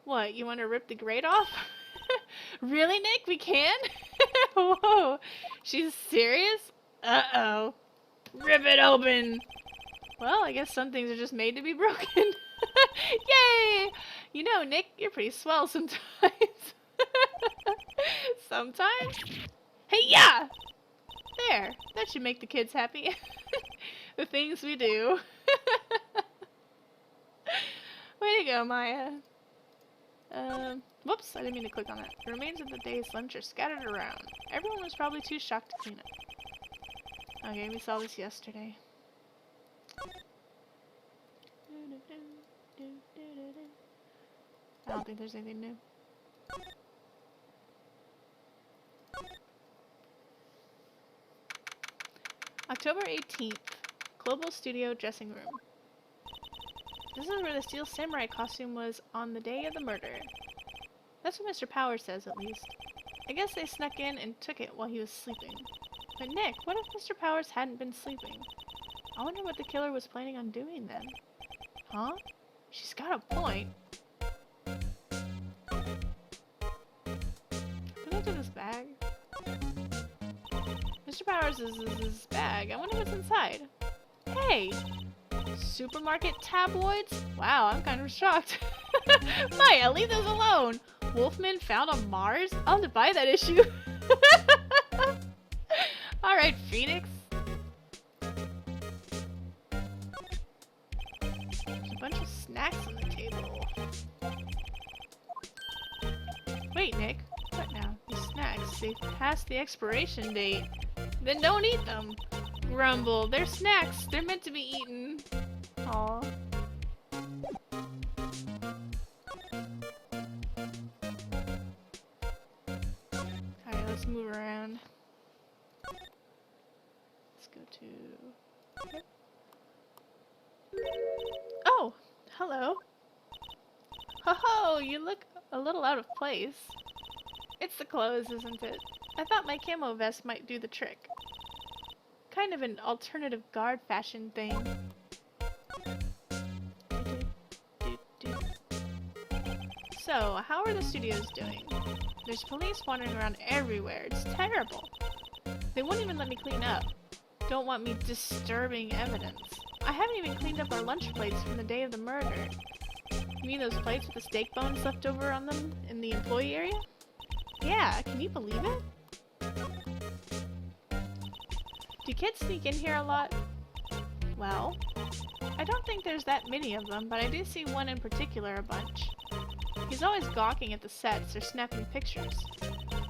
What, you want to rip the grate off? Really, Nick? We can? Whoa! She's serious? Uh-oh. Rip it open! Well, I guess some things are just made to be broken. Yay! You know, Nick, you're pretty swell sometimes. Sometimes? Hey, yeah! There. That should make the kids happy. The things we do. Way to go, Maya. Whoops, I didn't mean to click on that. The remains of the day's lunch are scattered around. Everyone was probably too shocked to clean up. Okay, we saw this yesterday. I don't think there's anything new. October 18th, Global Studio dressing room. This is where the Steel Samurai costume was on the day of the murder. That's what Mr. Power says, at least. I guess they snuck in and took it while he was sleeping. But Nick, what if Mr. Powers hadn't been sleeping? I wonder what the killer was planning on doing then. Huh? She's got a point. Look at this bag. Mr. Powers is this bag. I wonder what's inside. Hey! Supermarket tabloids? Wow, I'm kind of shocked. Maya, leave those alone! Wolfman found on Mars? I'll have to buy that issue. Alright, Phoenix. snacks on the table. Wait, Nick. What now? These snacks, they've passed the expiration date. Then don't eat them. Grumble. They're snacks. They're meant to be eaten. Aw. Alright, let's move around. Let's go to... Here. Oh! Hello. Ho-ho! You look a little out of place. It's the clothes, isn't it? I thought my camo vest might do the trick. Kind of an alternative guard fashion thing. So, how are the studios doing? There's police wandering around everywhere. It's terrible. They won't even let me clean up. Don't want me disturbing evidence. I haven't even cleaned up our lunch plates from the day of the murder. You mean those plates with the steak bones left over on them in the employee area? Yeah, can you believe it? Do kids sneak in here a lot? Well, I don't think there's that many of them, but I do see one in particular a bunch. He's always gawking at the sets or snapping pictures.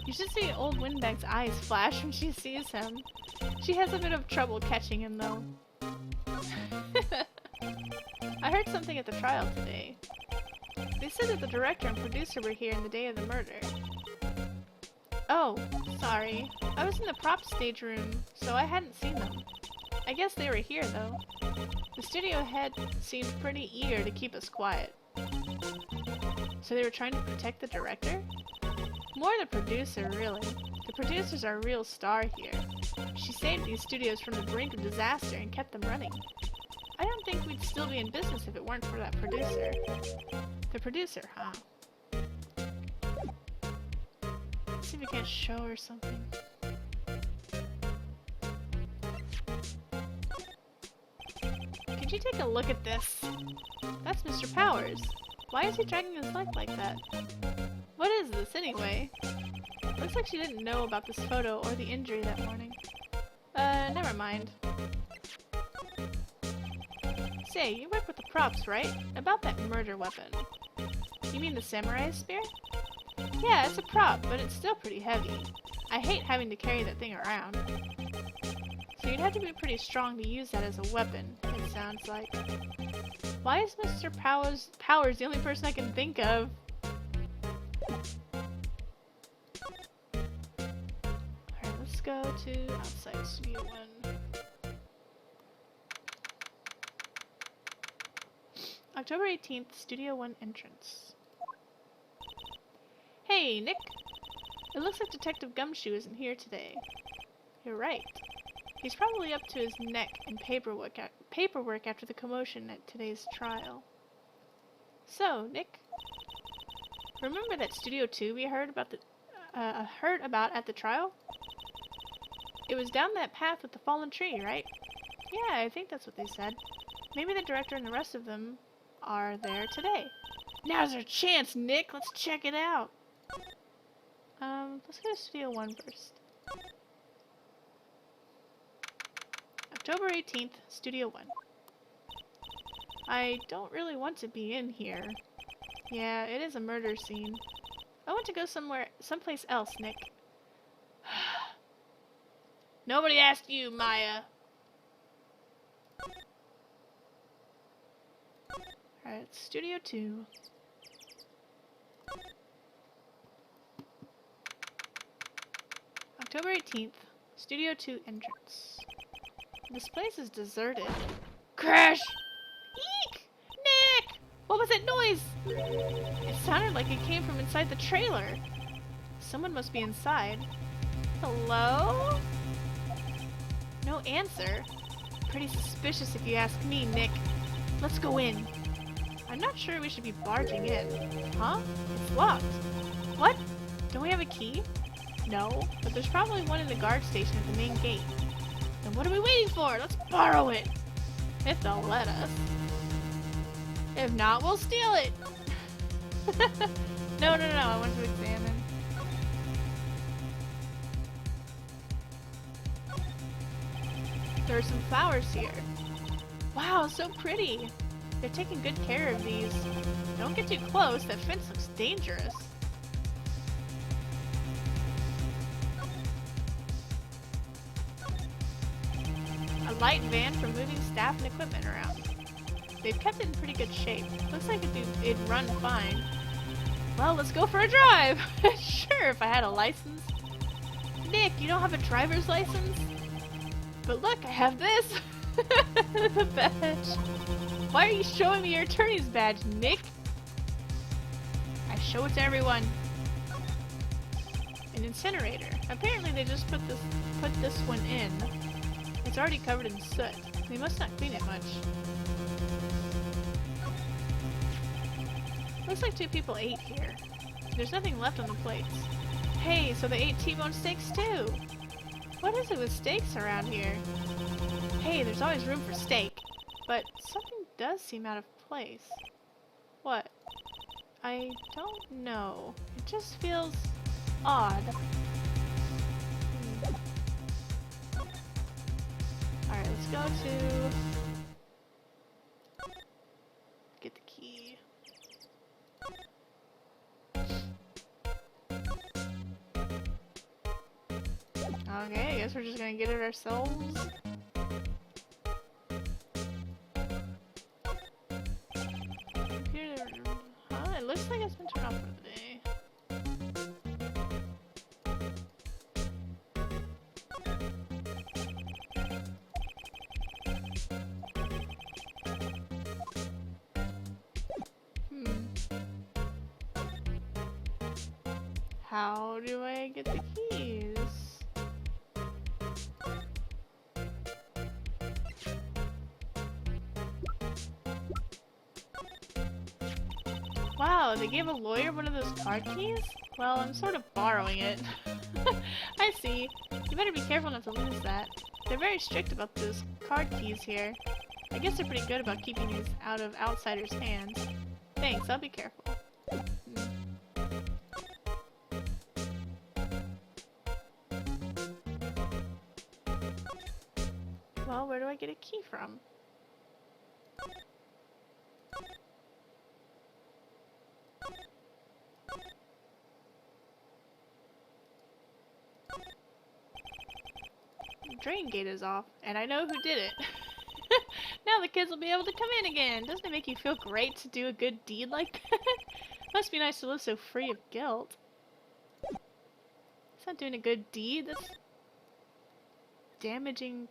You should see old Windbag's eyes flash when she sees him. She has a bit of trouble catching him, though. I heard something at the trial today. They said that the director and producer were here in the day of the murder. Oh, sorry. I was in the prop stage room, so I hadn't seen them. I guess they were here, though. The studio head seemed pretty eager to keep us quiet. So they were trying to protect the director? More the producer, really. The producer's our real star here. She saved these studios from the brink of disaster and kept them running. I don't think we'd still be in business if it weren't for that producer. The producer, huh? Let's see if we can't show her something. Could you take a look at this? That's Mr. Powers. Why is he dragging his leg like that? What is this, anyway? Looks like she didn't know about this photo or the injury that morning. Never mind. Say, you work with the props, right? About that murder weapon. You mean the samurai spear? Yeah, it's a prop, but it's still pretty heavy. I hate having to carry that thing around. So you'd have to be pretty strong to use that as a weapon, it sounds like. Why is Mr. Powers the only person I can think of? Alright, let's go to outside Studio 1. October 18th, Studio 1 entrance. Hey, Nick! It looks like Detective Gumshoe isn't here today. You're right. He's probably up to his neck in paperwork after the commotion at today's trial. So, Nick, remember that Studio 2 we heard about at the trial? It was down that path with the fallen tree, right? Yeah, I think that's what they said. Maybe the director and the rest of them are there today. Now's our chance, Nick! Let's check it out! Let's go to Studio 1 first. October 18th, Studio 1. I don't really want to be in here. Yeah, it is a murder scene. I want to go someplace else, Nick. Nobody asked you, Maya. Alright, Studio 2. October 18th, Studio 2 entrance. This place is deserted. Crash! Eek! Nick! What was that noise? It sounded like it came from inside the trailer. Someone must be inside. Hello? No answer. Pretty suspicious if you ask me, Nick. Let's go in. I'm not sure we should be barging in. Huh? It's locked. What? Don't we have a key? No, but there's probably one in the guard station at the main gate. Then what are we waiting for? Let's borrow it! If they'll let us. If not, we'll steal it! No, I want to examine. There are some flowers here. Wow, so pretty! They're taking good care of these. Don't get too close. That fence looks dangerous. A light van for moving staff and equipment around. They've kept it in pretty good shape. Looks like it'd run fine. Well, let's go for a drive! Sure, if I had a license. Nick, you don't have a driver's license? But look, I have this! The badge. Why are you showing me your attorney's badge, Nick? I show it to everyone. An incinerator. Apparently they just put this one in. It's already covered in soot. They must not clean it much. Looks like 2 people ate here. There's nothing left on the plates. Hey, so they ate T-bone steaks too! What is it with steaks around here? Hey, there's always room for steak. But something does seem out of place. What? I don't know. It just feels odd. Alright, let's go to... get the key. Okay, I guess we're just gonna get it ourselves. Computer... Huh? It looks like it's been turned off for the day. How do I get the keys? Wow, they gave a lawyer one of those card keys? Well, I'm sort of borrowing it. I see. You better be careful not to lose that. They're very strict about those card keys here. I guess they're pretty good about keeping these out of outsiders' hands. Thanks, I'll be careful. Well, where do I get a key from? The drain gate is off, and I know who did it. Now the kids will be able to come in again. Doesn't it make you feel great to do a good deed like that? Must be nice to live so free of guilt. It's not doing a good deed, that's damaging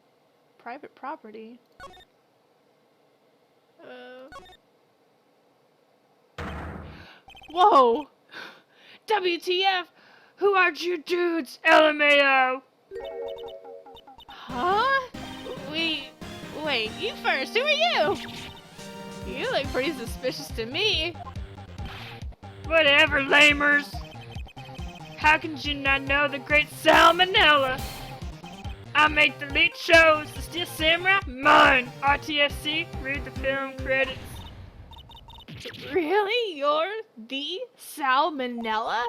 private property. Whoa! WTF! Who are you dudes? LMAO! Huh? Wait, you first. Who are you? You look pretty suspicious to me. Whatever, lamers. How can you not know the great Salmonella? I make the lead shows. The Steel Samurai, mine. RTFC, read the film credits. Really? You're the Salmonella?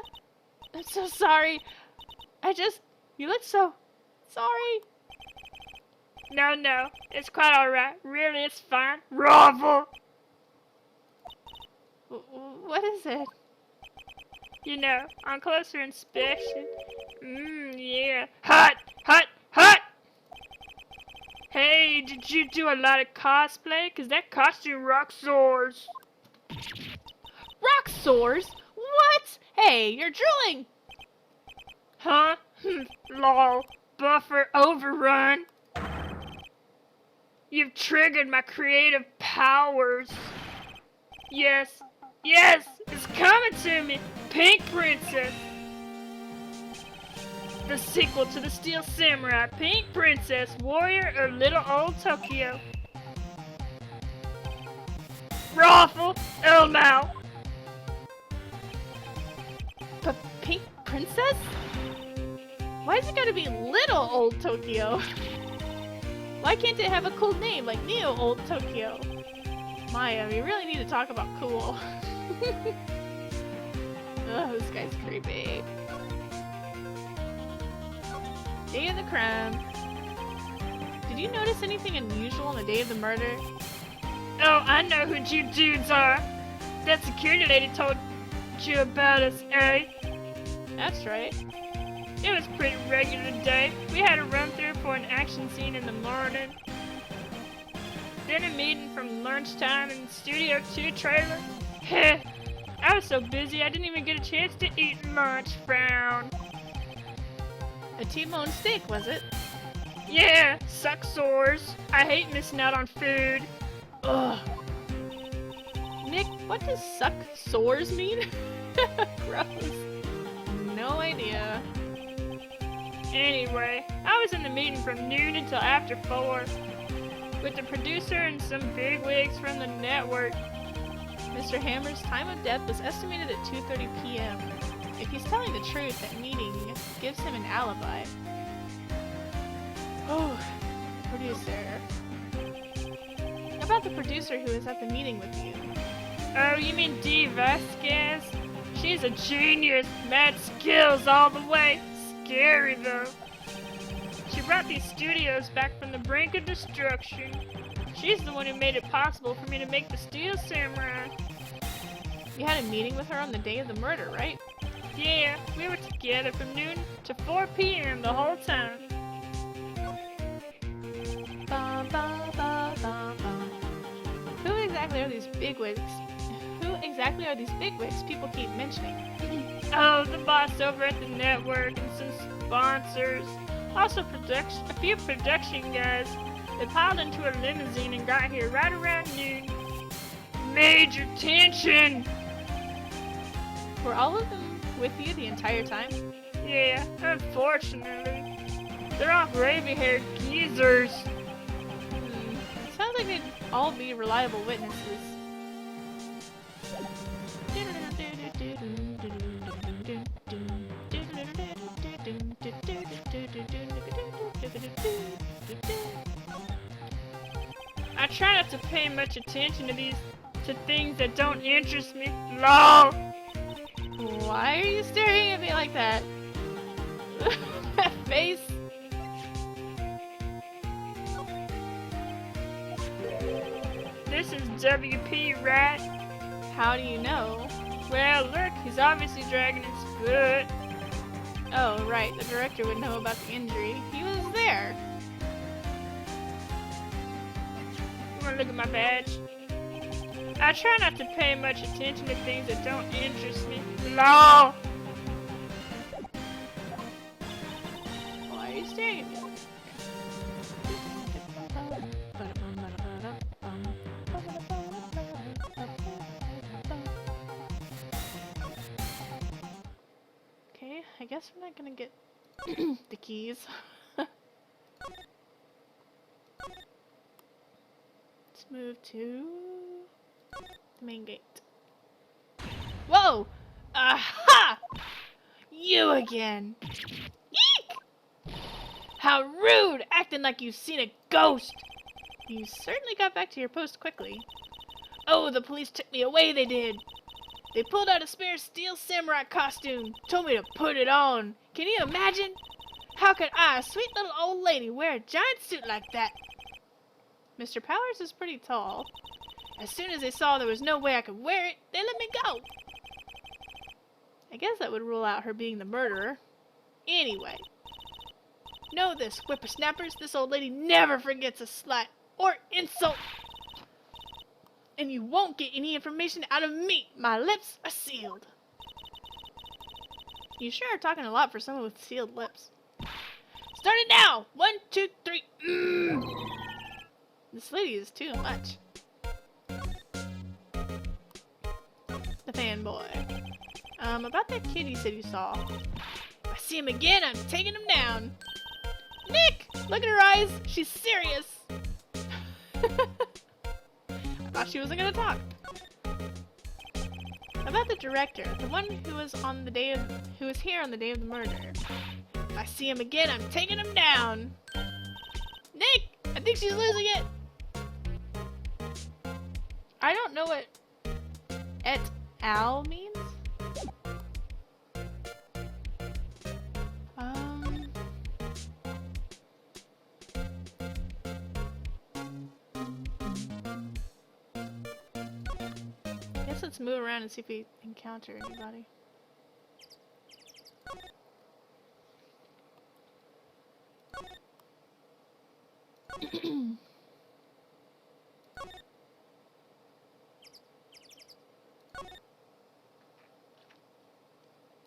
I'm so sorry. You look so sorry. No, it's quite alright. Really, it's fine. Ravel! What is it? You know, on closer inspection. Yeah. Hot! Hey, did you do a lot of cosplay? 'Cause that costume rock soars. Rock soars? What? Hey, you're drooling! Huh? Lol. Buffer overrun. You've triggered my creative powers. Yes, it's coming to me. Pink Princess. The sequel to the Steel Samurai, Pink Princess, Warrior of Little Old Tokyo. Raffle, Elmau. Pink Princess? Why is it gotta be Little Old Tokyo? Why can't it have a cool name like Neo Old Tokyo? Maya, we really need to talk about cool. Oh, this guy's creepy. Day of the crime. Did you notice anything unusual on the day of the murder? Oh, I know who you dudes are. That security lady told you about us, eh? That's right. It was a pretty regular day. We had a run through for an action scene in the morning. Then a meeting from lunchtime in the Studio 2 trailer. Heh. I was so busy I didn't even get a chance to eat lunch. Frown. A T-bone steak, was it? Yeah, suck sores. I hate missing out on food. Ugh. Nick, what does suck sores mean? Gross. No idea. Anyway, I was in the meeting from noon until after 4 with the producer and some bigwigs from the network. Mr. Hammer's time of death was estimated at 2:30 p.m. If he's telling the truth, that meeting gives him an alibi. Oh, producer. About the producer who was at the meeting with you. Oh, you mean Dee Vasquez? She's a genius. Mad skills all the way. Scary though. She brought these studios back from the brink of destruction. She's the one who made it possible for me to make the Steel Samurai. You had a meeting with her on the day of the murder, right? Yeah, we were together from noon to 4 p.m. the whole time. Bum, bum, bum, bum, bum. Who exactly are these bigwigs? Who exactly are these bigwigs people keep mentioning? Oh, the boss over at the network and some sponsors. Also a few production guys. They piled into a limousine and got here right around noon. Major tension! Were all of them with you the entire time? Yeah, unfortunately. They're all gravy-haired geezers. Sounds like they'd all be reliable witnesses. I try not to pay much attention to things that don't interest me. LOL! Why are you staring at me like that? That face. This is WP, right? How do you know? Well, look, he's obviously dragging his foot. Oh, right. The director would know about the injury. He was there. You wanna look at my badge? I try not to pay much attention to things that don't interest me. LOL! Why are you staring at me? Okay, I guess we're not gonna get the keys. Let's move to the main gate. Whoa! Aha! You again! Yeek! How rude! Acting like you've seen a ghost! You certainly got back to your post quickly. Oh, the police took me away, they did! They pulled out a spare Steel Samurai costume, told me to put it on. Can you imagine? How could I, a sweet little old lady, wear a giant suit like that? Mr. Powers is pretty tall. As soon as they saw there was no way I could wear it, they let me go. I guess that would rule out her being the murderer. Anyway. Know this, whippersnappers, this old lady never forgets a slight or insult. And you won't get any information out of me. My lips are sealed. You sure are talking a lot for someone with sealed lips. Start it now! 1, 2, 3. This lady is too much. The fanboy. About that kid you said you saw. If I see him again, I'm taking him down. Nick! Look at her eyes. She's serious. I thought she wasn't gonna talk. About the director, the one who was here on the day of the murder. If I see him again, I'm taking him down. Nick! I think she's losing it. I don't know what et al means. guess let's move around and see if we encounter anybody.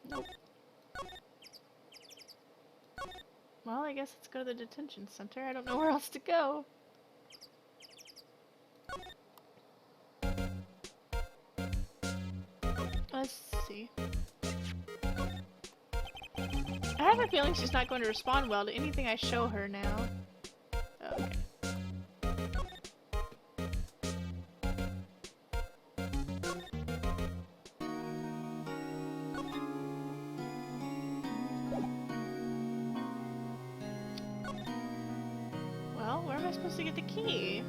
Nope. Well, I guess let's go to the detention center. I don't know where else to go. Let's see. I have a feeling she's not going to respond well to anything I show her now. Okay. Well, where am I supposed to get the key?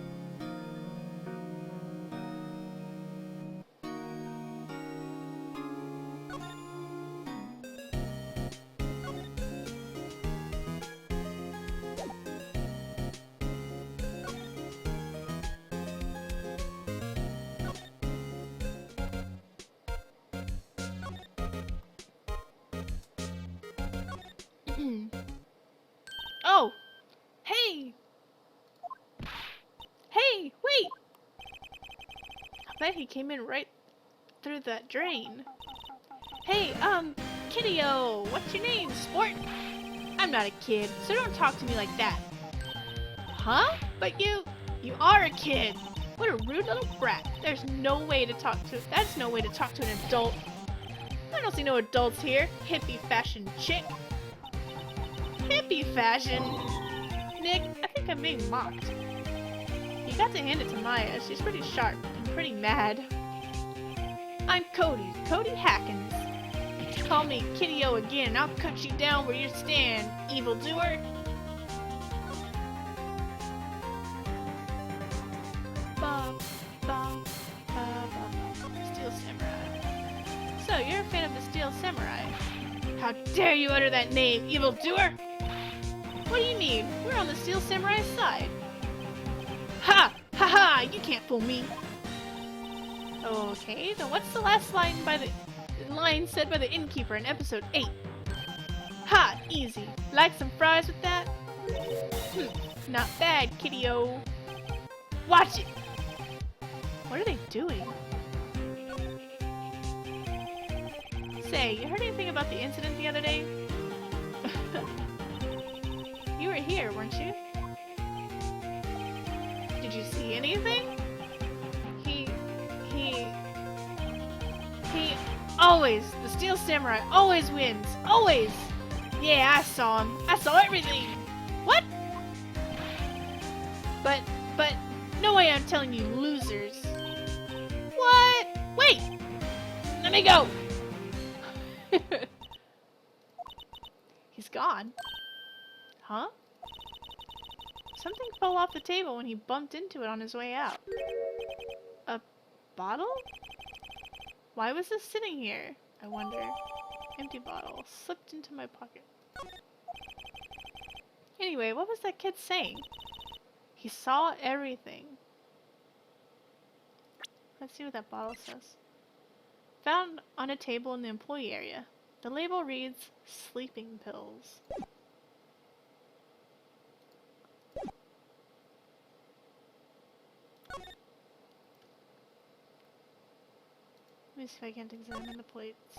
Oh! Hey! Hey! Wait! I bet he came in right through that drain. Hey, Kiddo! What's your name, sport? I'm not a kid, so don't talk to me like that. Huh? But you are a kid! What a rude little brat. There's no way to talk to, that's no way to talk to an adult. I don't see no adults here, hippie fashion chick. Hippie fashion? Nick, I think I'm being mocked. You got to hand it to Maya. She's pretty sharp and pretty mad. I'm Cody Hackins. Call me Kiddo again and I'll cut you down where you stand, evildoer. Steel Samurai. So, you're a fan of the Steel Samurai. How dare you utter that name, evildoer! What do you mean? We're on the Steel Samurai side. Ha! Ha ha! You can't fool me! Okay, then what's the last line said by the innkeeper in episode 8? Ha! Easy. Like some fries with that? Not bad, Kiddo. Watch it! What are they doing? Say, you heard anything about the incident the other day? You were here, weren't you? Did you see anything? He always, the Steel Samurai always wins, always! Yeah, I saw him. I saw everything! What? But, no way I'm telling you losers. What? Wait! Let me go! He's gone. Huh? Something fell off the table when he bumped into it on his way out. A bottle? Why was this sitting here? I wonder. Empty bottle. Slipped into my pocket. Anyway, what was that kid saying? He saw everything. Let's see what that bottle says. Found on a table in the employee area. The label reads, sleeping pills. Let me see if I can't examine the plates.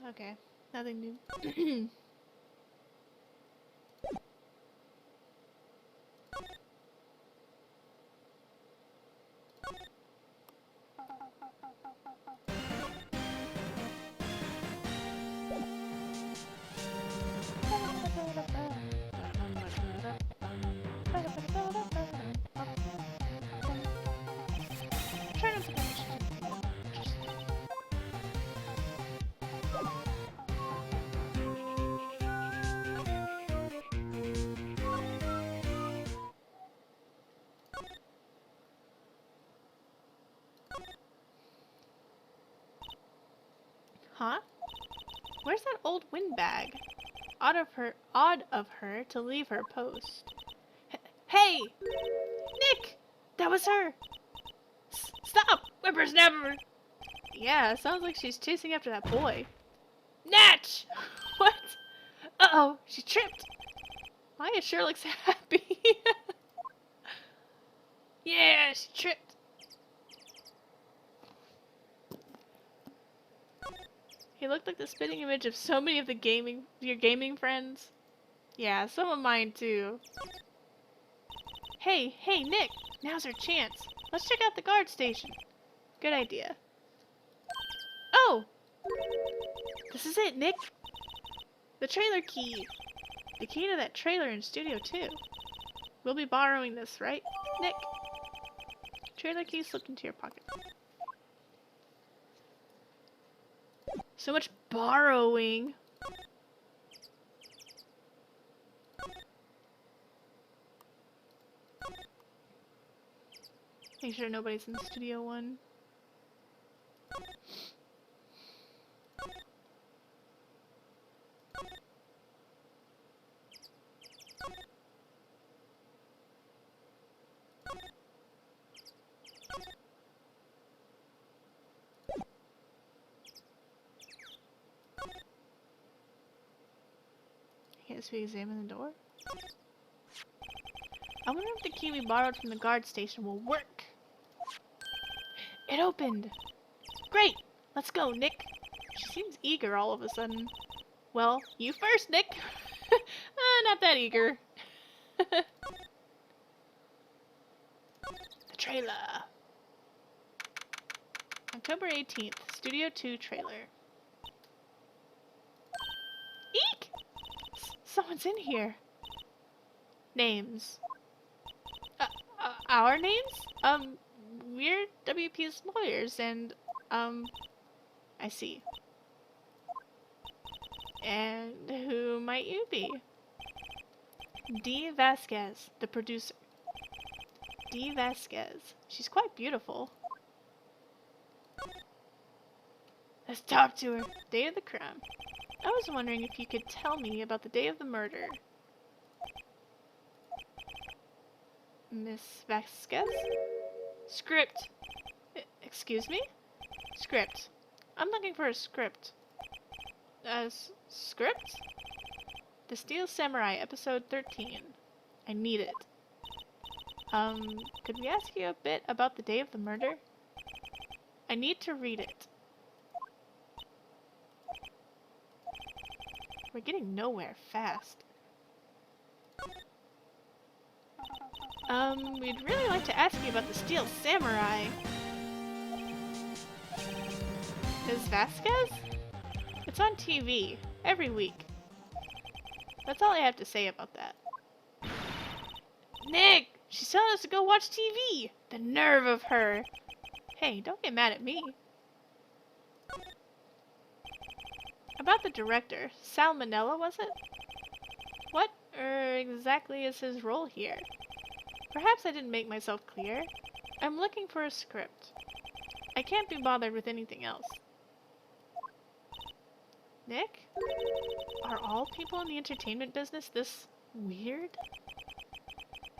Okay, nothing new. Try not to get Huh? Where's that old windbag? Odd of her to leave her post. Hey! Nick! That was her! Stop! Whippersnapper! Yeah, sounds like she's chasing after that boy. Natch! What? Uh-oh, she tripped. Maya sure looks happy. Yeah, she tripped. He looked like the spitting image of so many of your gaming friends. Yeah, some of mine too. Hey, Nick! Now's our chance. Let's check out the guard station. Good idea. Oh! This is it, Nick! The trailer key! The key to that trailer in Studio 2. We'll be borrowing this, right, Nick? Trailer key slipped into your pocket. So much borrowing. Make sure nobody's in Studio 1. Yes, we examine the door. I wonder if the key we borrowed from the guard station will work. It opened! Great! Let's go, Nick! She seems eager all of a sudden. Well, you first, Nick! Not that eager. The trailer. October 18th, Studio 2 trailer. Eek! Someone's in here. Names. Our names? We're WP's lawyers, and, I see. And who might you be? Dee Vasquez, the producer. Dee Vasquez. She's quite beautiful. Let's talk to her. Day of the crime. I was wondering if you could tell me about the day of the murder. Miss Vasquez? Script. Excuse me? Script. I'm looking for a script. Script? The Steel Samurai, episode 13. I need it. Could we ask you a bit about the day of the murder? I need to read it. We're getting nowhere fast. We'd really like to ask you about the Steel Samurai. Ms. Vasquez? It's on TV, every week. That's all I have to say about that. Nick! She's telling us to go watch TV! The nerve of her! Hey, don't get mad at me. About the director, Sal Manella, was it? What exactly is his role here? Perhaps I didn't make myself clear. I'm looking for a script. I can't be bothered with anything else. Nick? Are all people in the entertainment business this weird?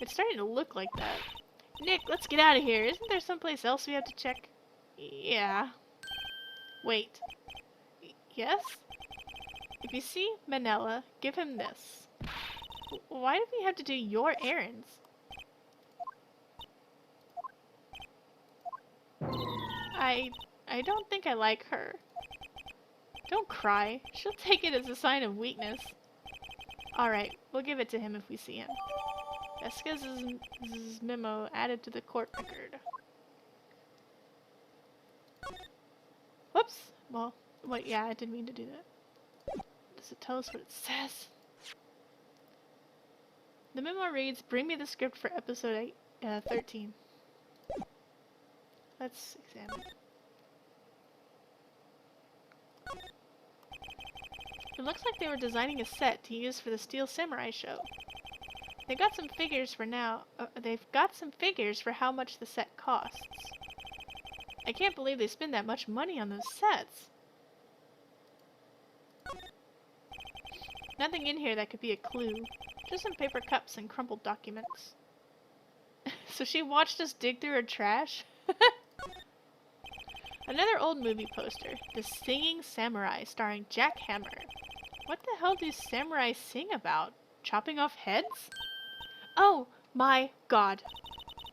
It's starting to look like that. Nick, let's get out of here. Isn't there someplace else we have to check? Yeah. Wait. Yes? If you see Manella, give him this. Why do we have to do your errands? I don't think I like her. Don't cry. She'll take it as a sign of weakness. Alright, we'll give it to him if we see him. Vasquez's memo added to the court record. Whoops! Well, wait, yeah, I didn't mean to do that. Does it tell us what it says? The memo reads, bring me the script for episode 13. Let's examine. It looks like they were designing a set to use for the Steel Samurai show. They've got some figures for how much the set costs. I can't believe they spend that much money on those sets. Nothing in here that could be a clue. Just some paper cups and crumpled documents. So she watched us dig through her trash? Another old movie poster. The Singing Samurai, starring Jack Hammer. What the hell do samurai sing about? Chopping off heads? Oh my god.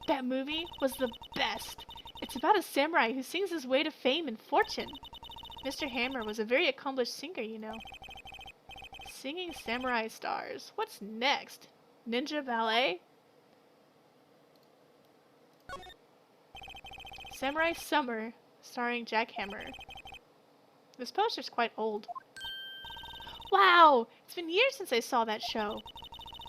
That movie was the best. It's about a samurai who sings his way to fame and fortune. Mr. Hammer was a very accomplished singer, you know. Singing Samurai stars. What's next? Ninja Ballet? Samurai Summer, starring Jack Hammer. This poster's quite old. Wow! It's been years since I saw that show.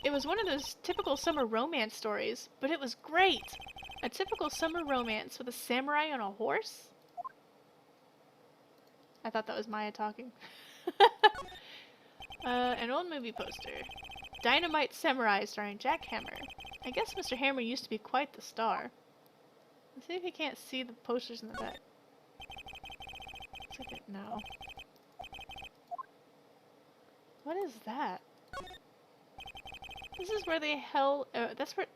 It was one of those typical summer romance stories, but it was great! A typical summer romance with a samurai on a horse? I thought that was Maya talking. An old movie poster. Dynamite Samurai, starring Jack Hammer. I guess Mr. Hammer used to be quite the star. Let's see if you can't see the posters in the back. Looks like it. No. What is that? This is where they held. That's where.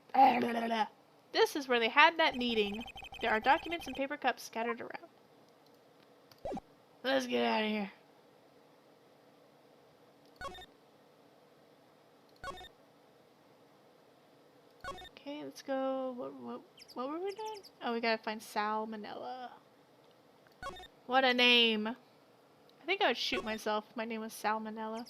This is where they had that meeting. There are documents and paper cups scattered around. Let's get out of here. Okay, let's go. What were we doing? Oh, we gotta find Salmonella. What a name! I think I would shoot myself if my name was Salmonella.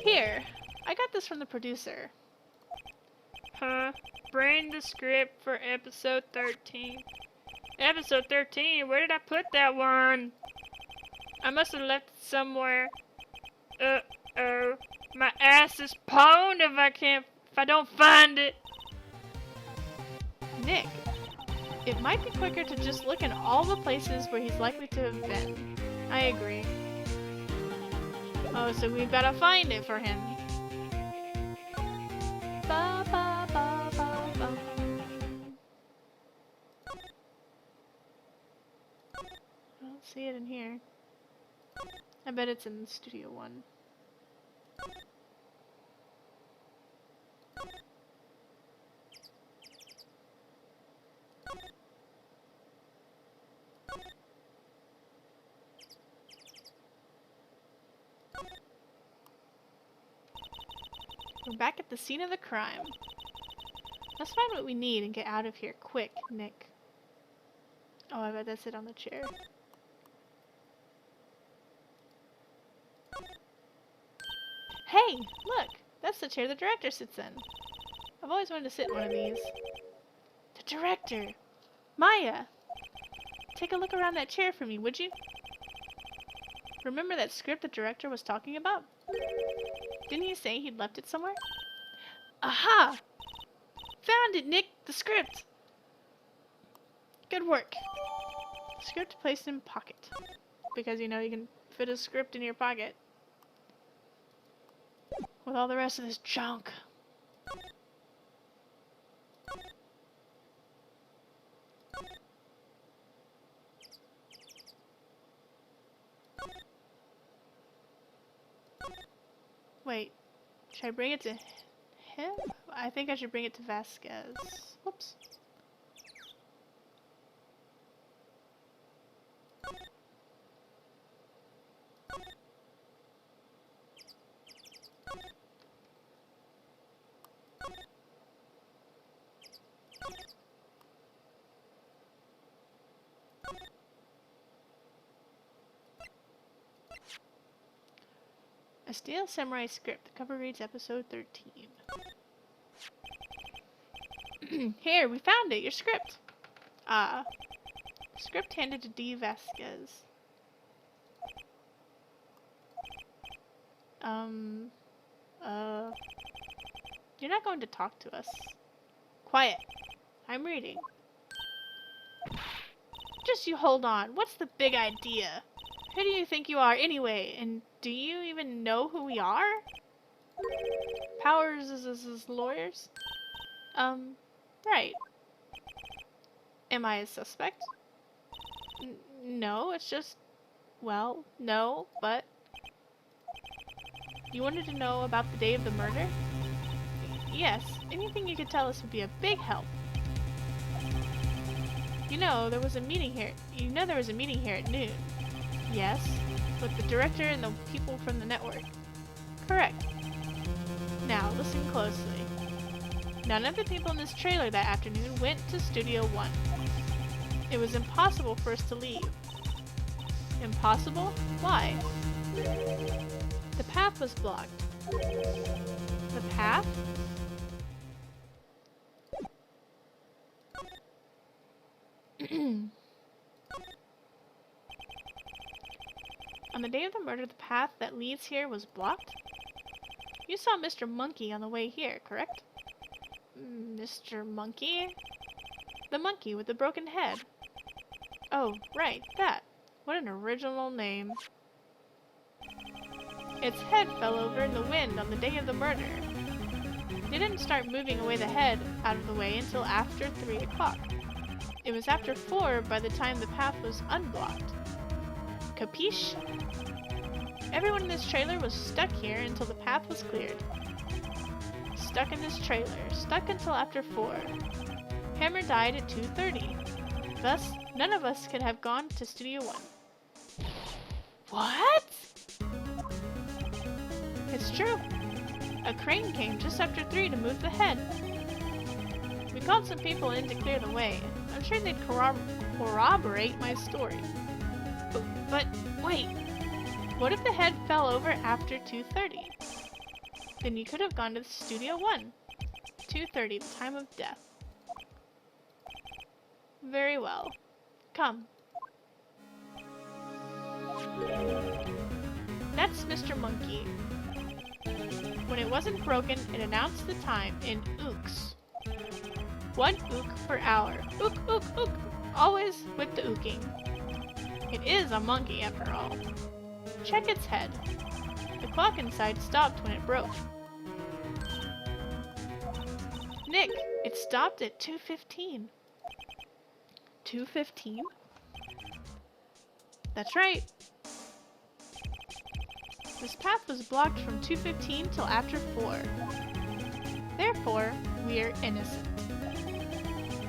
Here, I got this from the producer. Huh? Bring the script for episode 13. Episode 13? Where did I put that one? I must have left it somewhere. Uh-oh. My ass is pwned if I don't find it. Nick, it might be quicker to just look in all the places where he's likely to have been. I agree. Oh, so we've gotta find it for him. Ba, ba, ba, ba, ba. I don't see it in here. I bet it's in Studio One. We're back at the scene of the crime. Let's find what we need and get out of here quick, Nick. Oh, I bet that's it on the chair. Hey, look! That's the chair the director sits in. I've always wanted to sit in one of these. The director! Maya! Take a look around that chair for me, would you? Remember that script the director was talking about? Didn't he say he'd left it somewhere? Aha! Found it, Nick! The script! Good work. Script placed in pocket. Because, you know, you can fit a script in your pocket. With all the rest of this junk. Wait, should I bring it to him? I think I should bring it to Vasquez. Whoops. A Steel Samurai script. The cover reads episode 13. Here, we found it. Your script. Script handed to D. Vasquez. You're not going to talk to us. Quiet. I'm reading. Just you hold on. What's the big idea? Who do you think you are anyway? And do you even know who we are? Powers is lawyers? Right. Am I a suspect? No, it's just... Well, no, but... You wanted to know about the day of the murder? Yes, anything you could tell us would be a big help. You know, there was a meeting here. You know there was a meeting here at noon. Yes, with the director and the people from the network. Correct. Now, listen closely. None of the people in this trailer that afternoon went to Studio 1. It was impossible for us to leave. Impossible? Why? The path was blocked. The path? On the day of the murder, the path that leads here was blocked? You saw Mr. Monkey on the way here, correct? Mr. Monkey? The monkey with the broken head. Oh, right, that. What an original name. Its head fell over in the wind on the day of the murder. They didn't start moving away the head out of the way until after 3 o'clock. It was after 4 by the time the path was unblocked. Capiche? Everyone in this trailer was stuck here until the path was cleared. Stuck in this trailer, stuck until after 4. Hammer died at 2:30. Thus, none of us could have gone to Studio 1. What? It's true. A crane came just after 3 to move the head. We called some people in to clear the way. I'm sure they'd corroborate my story. But wait. What if the head fell over after 2:30? Then you could have gone to Studio 1. 2:30, the time of death. Very well. Come. That's Mr. Monkey. When it wasn't broken, it announced the time in ooks. 1 ook per hour. Ook, ook, ook. Always with the ooking. It is a monkey after all. Check its head. The clock inside stopped when it broke. Nick, it stopped at 2:15. 2:15? That's right. This path was blocked from 2:15 till after 4. Therefore, we're innocent.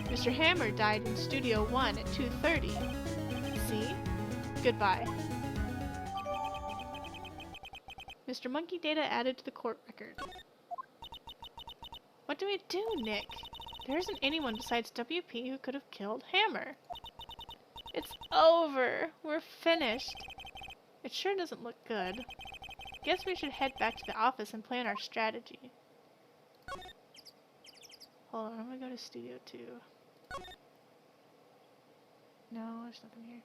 Mr. Hammer died in Studio 1 at 2:30. See? Goodbye. Mr. Monkey data added to the court record. What do we do, Nick? There isn't anyone besides WP who could have killed Hammer. It's over. We're finished. It sure doesn't look good. Guess we should head back to the office and plan our strategy. Hold on, I'm gonna go to Studio 2. No, there's nothing here.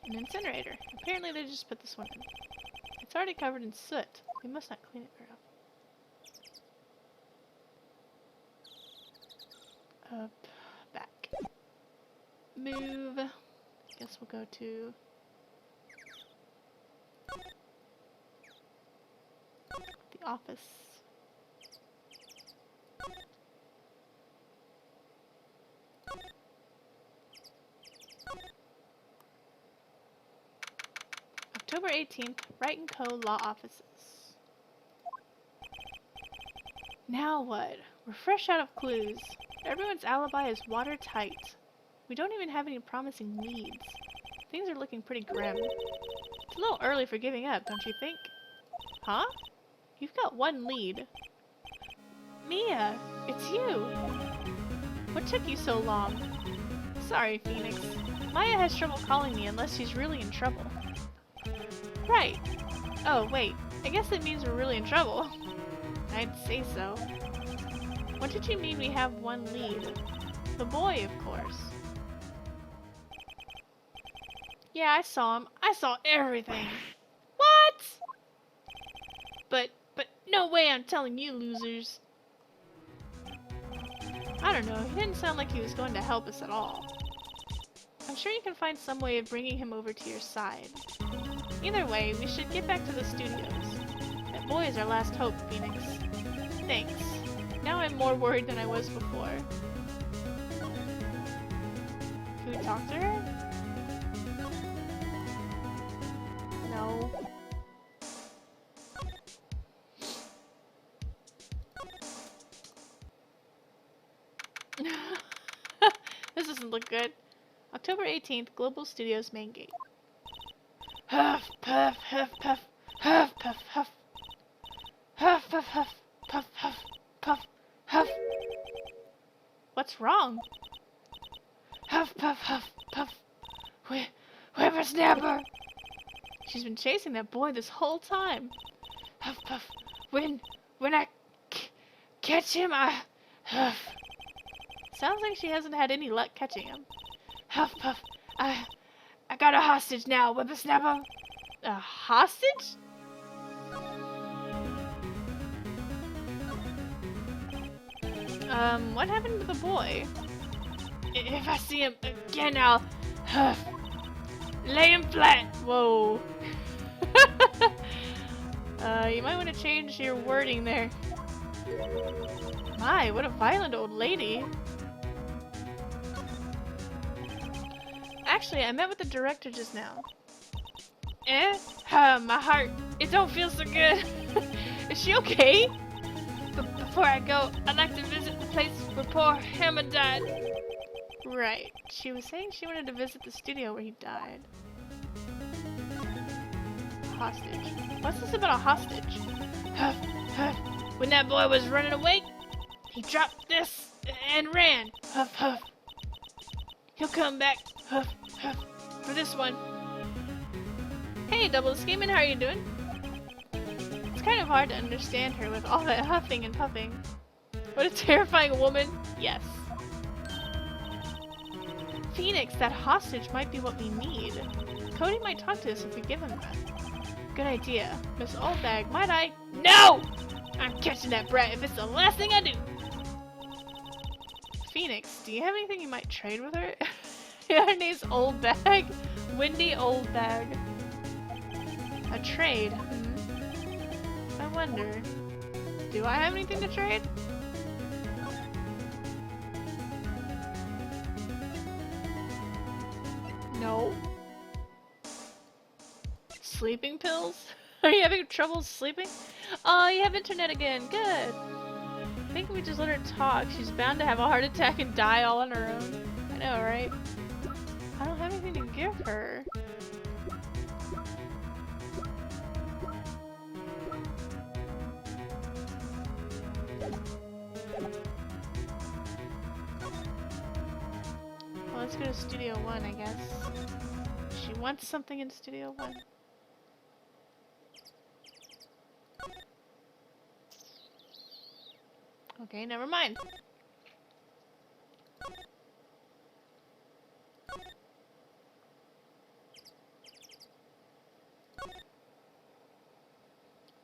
An incinerator. Apparently they just put this one in. It's already covered in soot. We must not clean it very often. Up, back. Move. Guess we'll go to the office. October 18th, Wright & Co. Law Offices. Now what? We're fresh out of clues. Everyone's alibi is watertight. We don't even have any promising leads. Things are looking pretty grim. It's a little early for giving up, don't you think? Huh? You've got 1 lead. Mia, it's you! What took you so long? Sorry, Phoenix. Maya has trouble calling me unless she's really in trouble. Right. Oh, wait. I guess that means we're really in trouble. I'd say so. What did you mean we have 1 lead? The boy, of course. Yeah, I saw him. I saw everything. What? But No way I'm telling you, losers. I don't know, he didn't sound like he was going to help us at all. I'm sure you can find some way of bringing him over to your side. Either way, we should get back to the studios. That boy is our last hope, Phoenix. Thanks. Now I'm more worried than I was before. Can we talk to her? No. This doesn't look good. October 18th, Global Studios main gate. Huff, puff, huff, puff, huff, puff, huff. Huff, puff, huff, puff, huff, puff, huff. What's wrong? Huff, puff, huff, puff. Whippersnapper! She's been chasing that boy this whole time. Huff, puff. When I catch him, I... Huff. Sounds like she hasn't had any luck catching him. Huff, puff. I got a hostage now, whippersnapper. A hostage? What happened to the boy? If I see him again, I'll... Huff. Lay him flat. Whoa. You might want to change your wording there. My, what a violent old lady. Actually, I met with the director just now. My heart, it don't feel so good. Is she okay? But before I go, I'd like to visit the place where poor Hammer died. Right. She was saying she wanted to visit the studio where he died. Hostage. What's this about a hostage? Huff, huff. When that boy was running away, he dropped this and ran. Huff, huff. He'll come back. Huff, huff. For this one. Hey, Double Scheming, how are you doing? It's kind of hard to understand her with all that huffing and puffing. What a terrifying woman. Yes. Phoenix, that hostage might be what we need. Cody might talk to us if we give him that. Good idea. Miss Oldbag, might I? No! I'm catching that brat if it's the last thing I do! Phoenix, do you have anything you might trade with her? Her name's Oldbag. Windy Oldbag. A trade? I wonder. Do I have anything to trade? No. Sleeping pills? Are you having trouble sleeping? Oh, you have internet again. Good. I think we just let her talk. She's bound to have a heart attack and die all on her own. I know, right? I don't have anything to give her. Well, let's go to Studio 1, I guess. She wants something in Studio 1. Okay, never mind.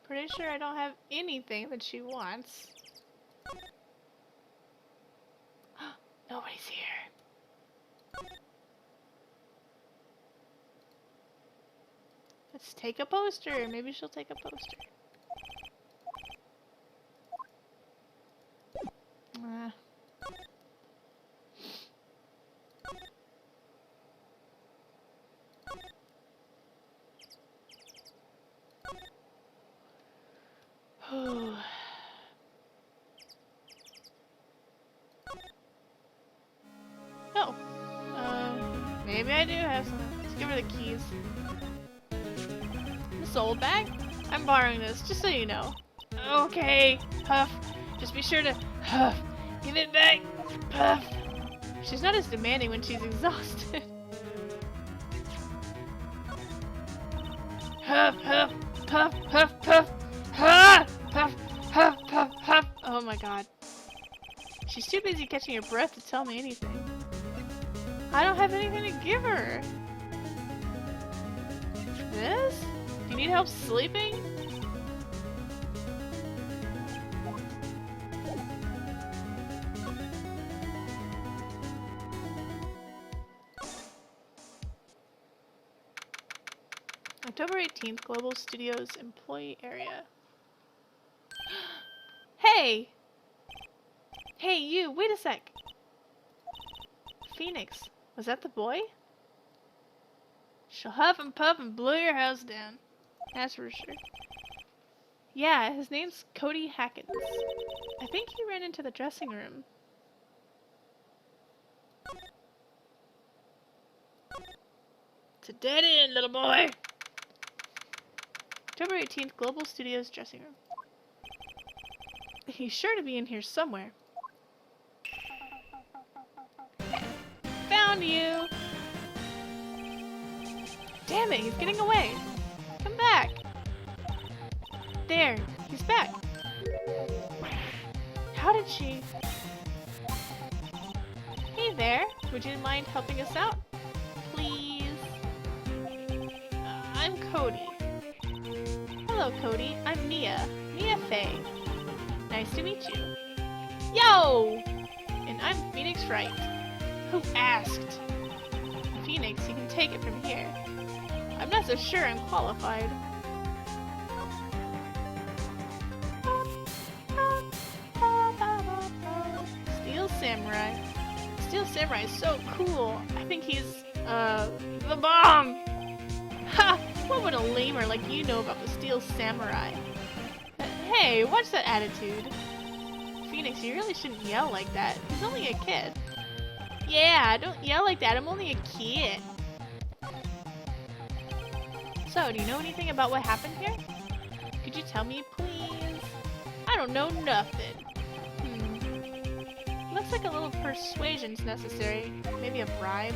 Pretty sure I don't have anything that she wants. Nobody's here. Let's take a poster. Maybe she'll take a poster. Oh. Maybe I do have something. Let's give her the keys. This old bag? I'm borrowing this, just so you know. Okay, Huff. Just be sure to Huff. Give it back, Puff. She's not as demanding when she's exhausted. Huff, huff, puff, puff, puff. Huff, puff, huff, puff, huff. Oh my god. She's too busy catching her breath to tell me anything. I don't have anything to give her. This? Do you need help sleeping? October 18th, Global Studios employee area. Hey! Hey, you, wait a sec. Phoenix, was that the boy? She'll huff and puff and blow your house down. That's for sure. Yeah, his name's Cody Hackins. I think he ran into the dressing room. It's a dead end, little boy! October 18th, Global Studios dressing room. He's sure to be in here somewhere. Found you! Damn it, he's getting away! Come back! There, he's back! How did she... Hey there, would you mind helping us out? Please? I'm Cody. Hello, Cody. I'm Mia. Mia Faye. Nice to meet you. Yo! And I'm Phoenix Wright. Who asked? Phoenix, you can take it from here. I'm not so sure I'm qualified. Steel Samurai. Steel Samurai is so cool. I think he's, the bomb! Ha! What would a lamer like you know about the Steel Samurai? Hey, watch that attitude. Phoenix, you really shouldn't yell like that. He's only a kid. Yeah, don't yell like that. I'm only a kid. So, do you know anything about what happened here? Could you tell me, please? I don't know nothing. Looks like a little persuasion's necessary. Maybe a bribe?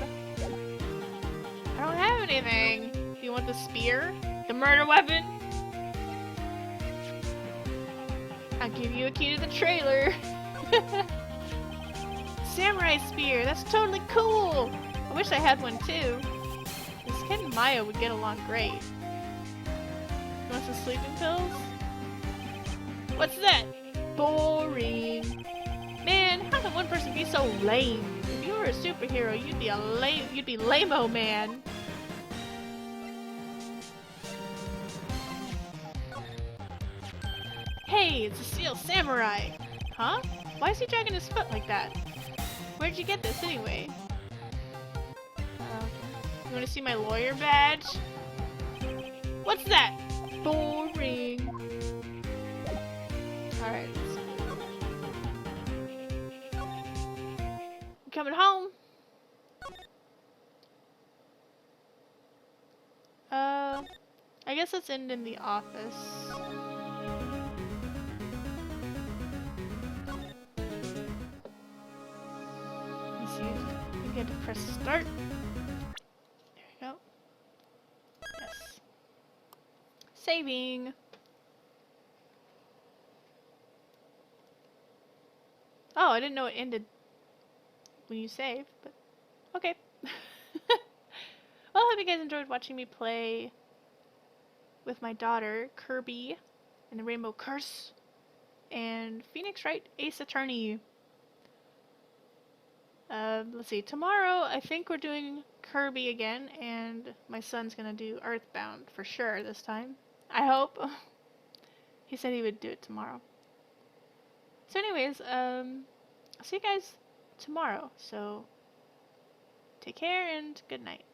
I don't have anything. Do you want the spear? The murder weapon? I'll give you a key to the trailer. Samurai spear, that's totally cool. I wish I had one too. This kid and Maya would get along great. You want some sleeping pills? What's that? Boring. Man, how can one person be so lame? If you were a superhero, you'd be lame-o man. Hey, it's a Steel Samurai! Huh? Why is he dragging his foot like that? Where'd you get this anyway? You wanna see my lawyer badge? What's that? Boring. Alright, let's go. I'm coming home. I guess let's end in the office. Let's see if we get to press start. There we go. Yes. Saving. Oh, I didn't know it ended when you save, but okay. Well, I hope you guys enjoyed watching me play with my daughter, Kirby, and the Rainbow Curse, and Phoenix Wright, Ace Attorney. Let's see, tomorrow I think we're doing Kirby again, and my son's gonna do Earthbound for sure this time. I hope. He said he would do it tomorrow. So anyways, I'll see you guys tomorrow, so take care and good night.